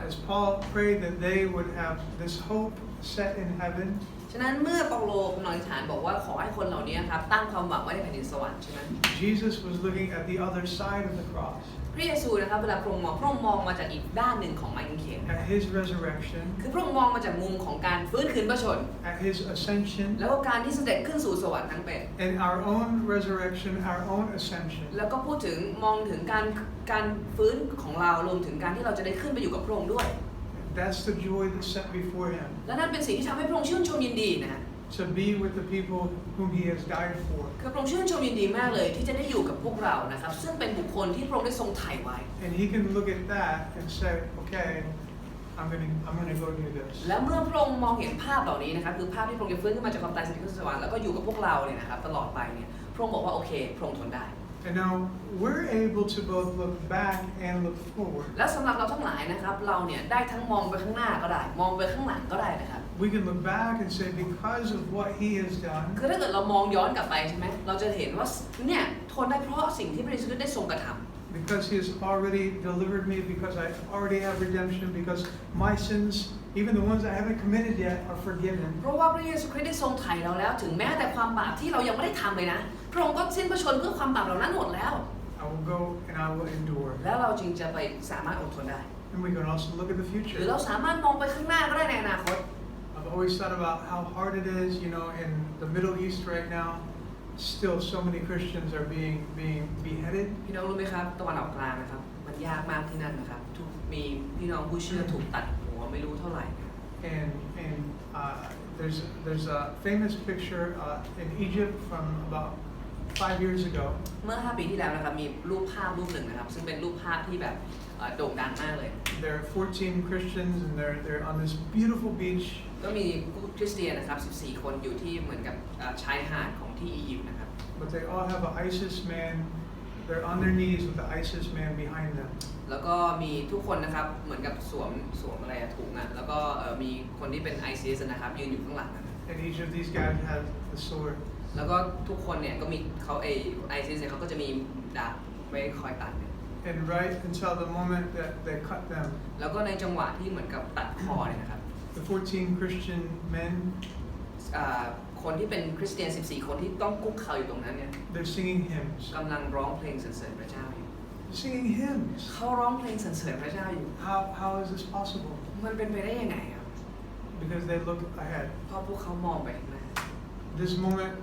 as Paul prayed that they would have this hope set in heaven, ฉะนั้นเมื่อเปาโลกำลังอธิษฐานบอกว่าขอให้คนเหล่านี้ครับตั้งความหวังไว้ในแผ่นดินสวรรค์ใช่ไหม Jesus was looking at the other side of the cross, พระเยซูนะครับเวลาพระองค์มองมาจากอีกด้านหนึ่งของไม้กางเขน at his resurrection, คือพระองค์มองมาจากมุมของการฟื้นคืนพระชน at his ascension, แล้วก็การที่เสด็จขึ้นสู่สวรรค์ทั้งเป็น and our own resurrection, our own ascension. แล้วก็พูดถึงมองถึงการฟื้นของเรารวมถึงการที่เราจะได้ขึ้นไปอยู่กับพระองค์ด้วย That's the joy that's set before him. และนั่นเป็นสิ่งที่ทำให้พระองค์ชื่นชมยินดีนะฮะ to be with the people whom He has died for. คือพระองค์ชื่นชมยินดีมากเลยที่จะได้อยู่กับพวกเรานะครับซึ่งเป็นบุคคลที่พระองค์ได้ทรงไถ่ไว้ And He can look at that and say, okay, I'm gonna go do this. และเมื่อพระองค์มองเห็นภาพเหล่านี้นะครับคือภาพที่พระองค์จะฟื้นขึ้นมาจากความตายสิทธิขึ้นสวรรค์แล้วก็อยู่กับพวกเราเนี่ยนะครับตลอดไปเนี่ยพระองค์บอกว่าโอเคพระองค์ทนได้ And now we're able to both look back and look forward. และสำหรับเราทั้งหลายนะครับเราเนี่ยได้ทั้งมองไปข้างหน้าก็ได้มองไปข้างหลังก็ได้นะครับ We can look back and say because of what He has done. คือถ้าเกิดเรามองย้อนกลับไปใช่ไหมเราจะเห็นว่าเนี่ยทนได้เพราะสิ่งที่พระเยซูคริสต์ได้ทรงกระทำ Because He has already delivered me, because I already have redemption, because my sins, even the ones I haven't committed yet, are forgiven. เพราะว่าพระเยซูคริสต์ได้ทรงไถ่เราแล้วถึงแม้แต่ความบาปที่เรายังไม่ได้ทำเลยนะพระองค์ก็สิ้นพระชนม์เพื่อความบาปเหล่านั้นหมดแล้ว I will go and I will endure. แล้วเราจึงจะไปสามารถอดทนได้ And we can also look at the หรือ future. เราสามารถมองไปข้างหน้าก็ได้ในอนาคต I've always thought about how hard it is, in the Middle East right now. Still, so many Christians are being beheaded. พี่น้องรู้ไหมครับตะวันออกกลางนะครับมันยากมากที่นั่นนะครับมีพี่น้องผู้เชื่อถูกตัดหัวไม่รู้เท่าไหร่ And there's a famous picture in Egypt from about 5 years ago. เมื่อ 5 ปีที่แล้วนะครับมีรูปภาพรูปหนึ่งนะครับซึ่งเป็นรูปภาพที่แบบโด่งดังมากเลย There are 14 Christians and they're on this beautiful beach. ก็มีคริสเตียนนะครับ14 คนอยู่ที่เหมือนกับชายหาดของที่อียิปต์นะครับ But they all have an ISIS man. They're on their knees with the ISIS man behind them. แล้วก็มีทุกคนนะครับเหมือนกับสวมอะไรถุงอ่ะแล้วก็มีคนที่เป็น ISIS นะครับยืนอยู่ข้างหลังนะครับ And each of these guys has the sword. แล้วก็ทุกคนเนี่ยก็มีเขาISIS เนี่ยเขาก็จะมีดาบไว้คอยตัด And right until the moment that they cut them, แล้วก็ในจังหวะที่เหมือนกับตัดคอเนี่ยนะครับ the 14 Christian men, คนที่เป็นคริสเตียน14 คนที่ต้องคุกเข่าอยู่ตรงนั้นเนี่ย they're singing hymns. กำลังร้องเพลงสรรเสริญพระเจ้าอยู่ Singing hymns. เขาร้องเพลงสรรเสริญพระเจ้าอยู่ How is this possible? มันเป็นไปได้ยังไงครับ Because they look ahead. เพราะพวกเขามองไปข้างหน้า This moment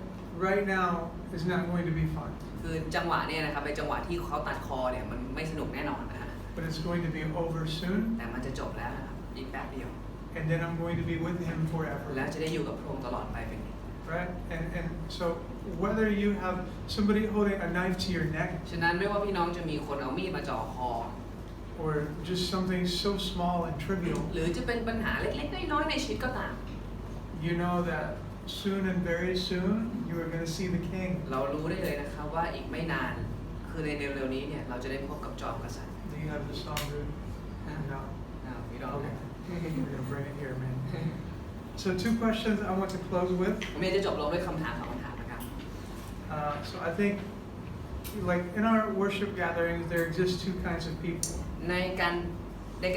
right now is not going to be fun. คือจังหวะเนี่ยนะครับเป็นจังหวะที่เขาตัดคอเนี่ยมันไม่สนุกแน่นอนนะฮะ But it's going to be over soon. แต่มันจะจบแล้วนะครับอีกแป๊บเดียว And then I'm going to be with Him forever. แล้วจะได้อยู่กับพระองค์ตลอดไปเป็น Right? And so whether you have somebody holding a knife to your neck, ฉะนั้นไม่ว่าพี่น้องจะมีคนเอามีดมาจ่อคอ or just something so small and trivial, หรือจะเป็นปัญหาเล็กๆน้อยๆในชีวิตก็ตาม you know that soon and very soon you are going to see the King. เรารู้ได้เลยนะครับว่าอีกไม่นานคือในเร็วๆนี้เนี่ยเราจะได้พบกับจอมกษัตริย์ Do you have the song, dude? No. พี่น้อง Okay. We're going to bring it here, man. So 2 questions I want to close with. ผมอยากจะจบลงด้วยคำถาม2 คำถามนะครับ So I think, like in our worship gatherings, there exist 2 kinds of people. ในกา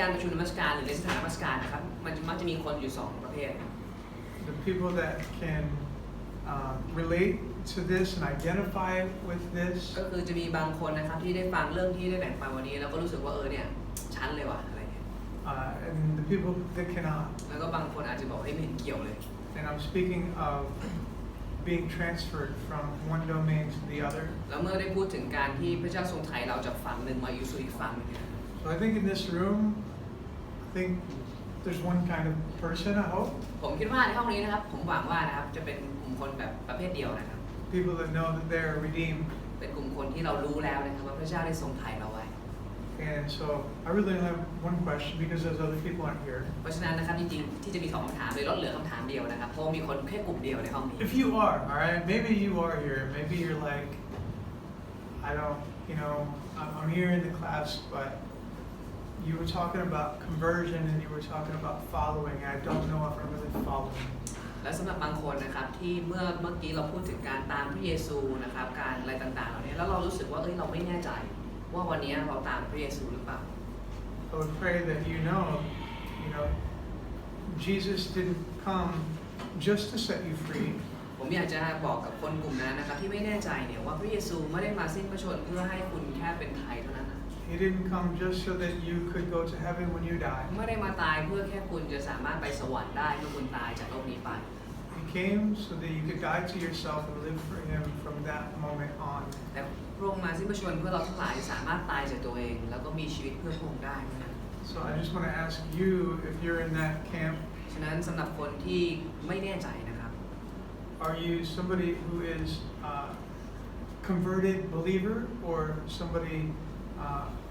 รประชุมนมัสการหรือในสถานนมัสการนะครับมันมักจะมีคนอยู่2 ประเภท The people that can relate to this and identify with this. ก็คือจะมีบางคนนะครับที่ได้ฟังเรื่องที่ได้แบ่งปันวันนี้แล้วก็รู้สึกว่าเนี่ยชั้นเลยว่ะอะไรเงี้ย And the people that cannot. แล้วก็บางคนอาจจะบอกไม่เห็นเกี่ยวเลย And I'm speaking of being transferred from one domain to the other. แล้วเมื่อได้พูดถึงการที่พระเจ้าทรงไถ่เราจากฝั่งหนึ่งมาอยู่สู่อีกฝั่งหนึ่ง So I think in this room, I think there's one kind of person, I hope. ผมคิดว่าในห้องนี้นะครับผมหวังว่านะครับจะเป็นกลุ่มคนแบบประเภทเดียวนะครับ People that know that they are redeemed. เป็นกลุ่มคนที่เรารู้แล้วนะครับว่าพระเจ้าได้ทรงไถ่เราไว้ And so I really only have one question because those other people aren't here. เพราะฉะนั้นนะครับจริงๆที่จะมี2 คำถามเลยลดเหลือคำถามเดียวนะครับเพราะมีคนแค่กลุ่มเดียวในห้องนี้ If you are, all right, maybe you are here. Maybe you're like, I don't, I'm here in the class, but you were talking about conversion and you were talking about following. I don't know if I'm really following. และสำหรับบางคนนะครับที่เมื่อกี้เราพูดถึงการตามพระเยซูนะครับการอะไรต่างๆเหล่านี้แล้วเรารู้สึกว่าเราไม่แน่ใจว่าวันนี้เราตามพระเยซูหรือเปล่า I would pray that you know, Jesus didn't come just to set you free. ผมอยากจะบอกกับคนกลุ่มนั้นนะครับที่ไม่แน่ใจเนี่ยว่าพระเยซูไม่ได้มาสิ้นพระชนม์เพื่อให้คุณแค่เป็นไทยเท่านั้น He didn't come just so that you could go to heaven when you die. ไม่ได้มาตายเพื่อแค่คุณจะสามารถไปสวรรค์ได้เมื่อคุณตายจากโลกนี้ไป He came so that you could die to yourself and live for Him from that moment on. แต่พระองค์มาสิ้นพระชนม์เพื่อเราทั้งหลายสามารถตายจากตัวเองแล้วก็มีชีวิตเพื่อพระองค์ได้ So I just want to ask you if you're in that camp. ฉะนั้นสำหรับคนที่ไม่แน่ใจนะครับ Are you somebody who is converted believer or somebody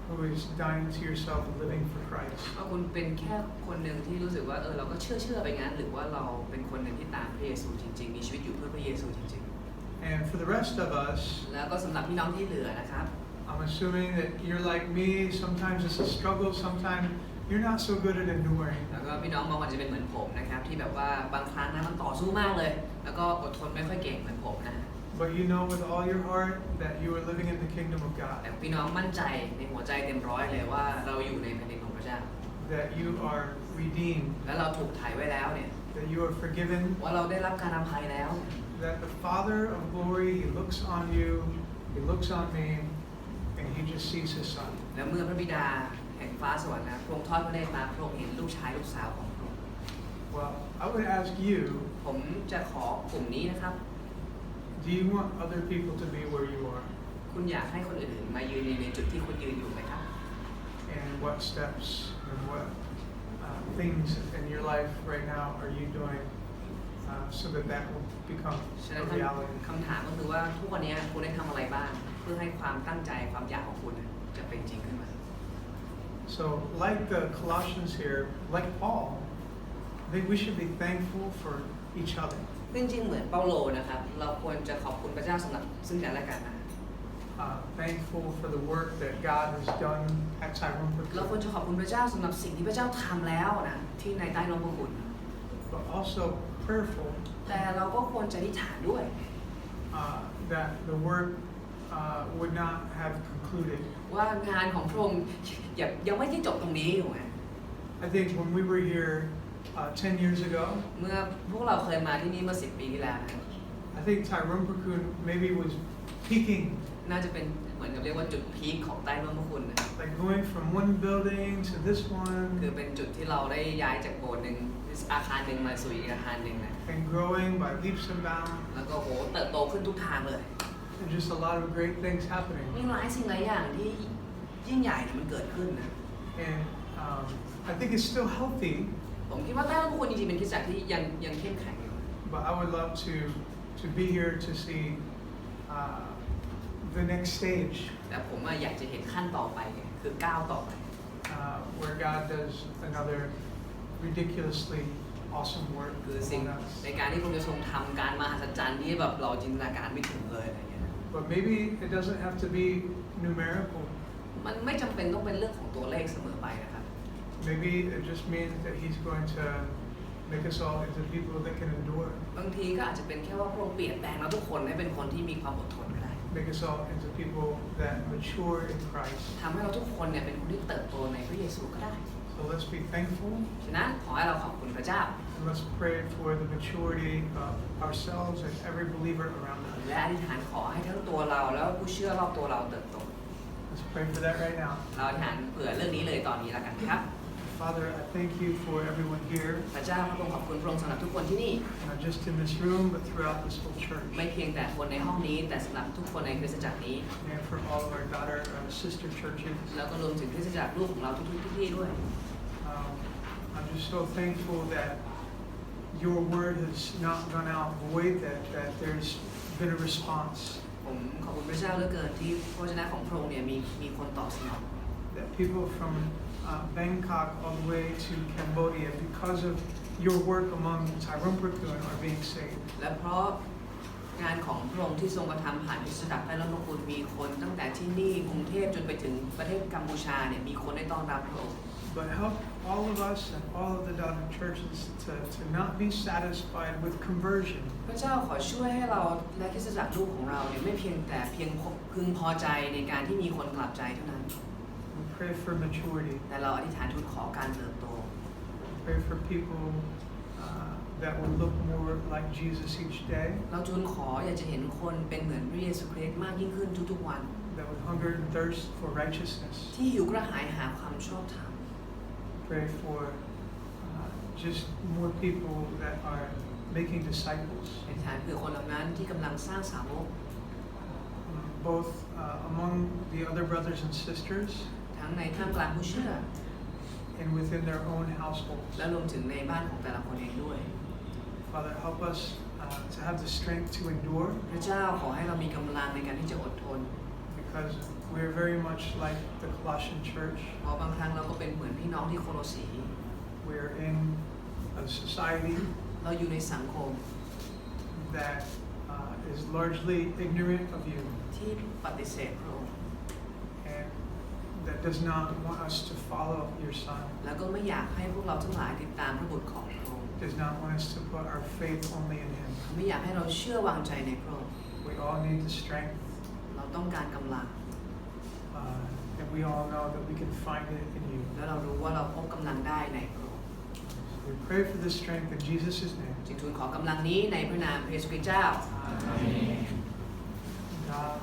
who is dying to yourself and living for Christ? ว่าคุณเป็นแค่คนหนึ่งที่รู้สึกว่าเราก็เชื่อไปงั้นหรือว่าเราเป็นคนหนึ่งที่ตามพระเยซูจริงๆมีชีวิตอยู่เพื่อพระเยซูจริงๆ And for the rest of us, แล้วก็สำหรับพี่น้องที่เหลือนะครับ I'm assuming that you're like me. Sometimes it's a struggle. Sometimes you're not so good at enduring. แล้วก็พี่น้องบางคนจะเป็นเหมือนผมนะครับที่แบบว่าบางครั้งนะมันต่อสู้มากเลยแล้วก็อดทนไม่ค่อยเก่งเหมือนผมนะ But you know with all your heart that you are living in the kingdom of แต่ God. พี่น้องมั่นใจในหัวใจเต็มร้อยเลยว่าเราอยู่ในแผ่นดินของพระเจ้า That you are redeemed. และเราถูกไถ่ไว้แล้วเนี่ย That you are forgiven. ว่าเราได้รับการอภัยแล้ว That the Father of glory, He looks on you, He looks on me, and He just sees His Son. และเมื่อพระบิดาแห่งฟ้าสวรรค์นะพระองค์ทอดพระเนตรมาพระองค์เห็นลูกชายลูกสาวของพระองค์ Well, I would ask you, ผมจะขอกลุ่มนี้นะครับ do you want other people to be where you are? คุณอยากให้คนอื่นๆมายืนในจุดที่คุณยืนอยู่ไหมครับ And what steps and what things in your life right now are you doing so that that will become ฉะนั้น a reality? คำถามก็คือว่าทุกวันนี้คุณได้ทำอะไรบ้างเพื่อให้ความตั้งใจความอยากของคุณจะเป็นจริงขึ้นมา So like the Colossians here, like Paul, I think we should be thankful for each other. จริงๆเหมือนเปาโลนะครับเราควรจะขอบคุณพระเจ้าสำหรับซึ่งกันและกันนะ Thankful for the work that God has done at Tyrone เราควรจะขอบคุณพระเจ้าสำหรับสิ่งที่พระเจ้าทำแล้วนะที่ในใต้ร่มพระคุณ but also prayerful แต่เราก็ควรจะอธิษฐานด้วย that the work would not have concluded. ว่างานของพระองค์ยังไม่ได้จบตรงนี้ถูกไหม I think when we were here 10 years ago, เมื่อพวกเราเคยมาที่นี่เมื่อ10 ปีที่แล้วนะ I think Tyrone maybe was peaking, น่าจะเป็นเหมือนกับเรียกว่าจุดพีคของใต้ร่มพระคุณนะ like going from one building to this คือ one เป็นจุดที่เราได้ย้ายจากโบสถ์หนึ่งอาคารหนึ่งมาสู่อีกอาคารหนึ่งนะ and growing by leaps and bounds. แล้วก็โหเติบโตขึ้นทุกทางเลย And just a lot of great things happening. มีหลายสิ่งหลายอย่างที่ยิ่งใหญ่เนี่ยมันเกิดขึ้นนะ And I think it's still healthy, ผมคิดว่าใต้ร่มพระคุณจริงๆเป็นคริสตจักรที่ยังเข้มแข็งอยู่ but I would love to be here to see the next stage แต่ผมอยากจะเห็นขั้นต่อไปคือก้าวต่อไป where God does another ridiculously awesome work คือสิ่ง on us. ในการที่พระองค์จะทรงทำการมหัศจรรย์ที่แบบเราจินตนาการไม่ถึงเลยอะไรเงี้ย But maybe it doesn't have to be numerical. มันไม่จำเป็นต้องเป็นเรื่องของตัวเลขเสมอไปนะครับ Maybe it just means that He's going to make us all into people that can endure. บางทีก็อาจจะเป็นแค่ว่าพระองค์เปลี่ยนแปลงเราทุกคนให้เป็นคนที่มีความอดทนก็ได้ Make us all into people that mature in Christ. ทำให้เราทุกคนเนี่ยเป็นคนที่เติบโตในพระเยซูก็ได้ So let's be thankful ฉะนั้นขอให้เราขอบคุณพระเจ้า and let's pray for the maturity of ourselves and every believer around us. และอธิษฐานขอให้ทั้งตัวเราแล้วผู้เชื่อรอบตัวเราเติบโต Let's pray for that right now. เราอธิษฐานเผื่อเรื่องนี้เลยตอนนี้แล้วกันครับ Father, I thank you for everyone here, พระเจ้าพระองค์ขอบคุณพระองค์สำหรับทุกคนที่นี่ not just in this room, but throughout this whole church. ไม่เพียงแต่คนในห้องนี้แต่สำหรับทุกคนในคริสตจักรนี้ And for all of our sister churches. แล้วก็รวมถึงคริสตจักรลูกของเราทุกที่ด้วย I'm just so thankful that your word has not gone out void, that there's been a response, ผมขอบคุณพระเจ้าเหลือเกินที่พระวจนะของพระองค์เนี่ยมีคนตอบสนอง that people from Bangkok all the way to Cambodia, because of your work among Tyrone are being saved. และเพราะงานของพระองค์ที่ทรงกระทำผ่านคริสตจักรใต้ร่มพระคุณมีคนตั้งแต่ที่นี่กรุงเทพจนไปถึงประเทศกัมพูชาเนี่ยมีคนได้ต้อนรับพระองค์ But help all of us and all of the daughter churches to not be satisfied with conversion. พระเจ้าขอช่วยให้เราและคริสตจักรลูกของเราเนี่ยไม่เพียงแต่พึงพอใจในการที่มีคนกลับใจเท่านั้น We pray for maturity. แต่เราอธิษฐานทูลขอการเติบโต Pray for people that will look more like Jesus each day. เราทูลขออยากจะเห็นคนเป็นเหมือนพระเยซูคริสต์มากยิ่งขึ้นทุกๆวัน That would hunger and thirst for righteousness. ที่หิวกระหายหาความชอบธรรม Pray for just more people that are making disciples. อธิษฐานเพื่อคนเหล่านั้นที่กำลังสร้างสาวก Both among the other brothers and sisters ทั้งในท่ามกลางผู้เชื่อ and within their own households. และรวมถึงในบ้านของแต่ละคนเองด้วย Father, help us to have the strength to endure พระเจ้าขอให้เรามีกำลังในการที่จะอดทน because we're very much like the Colossian church. เพราะบางครั้งเราก็เป็นเหมือนพี่น้องที่โคโลสี We're in a society เราอยู่ในสังคม that is largely ignorant of you ที่ปฏิเสธพระองค์ and that does not want us to follow your Son, แล้วก็ไม่อยากให้พวกเราทั้งหลายติดตามพระบุตรของพระองค์ does not want us to put our faith only in Him. ไม่อยากให้เราเชื่อวางใจในพระองค์ We all need the strength, เราต้องการกำลัง and we all know that we can find it in you. และเรารู้ว่าเราพบกำลังได้ในพระองค์ We pray for this strength in Jesus' name. จึงทูลขอกำลังนี้ในพระนามพระเยซูคริสต์เจ้า God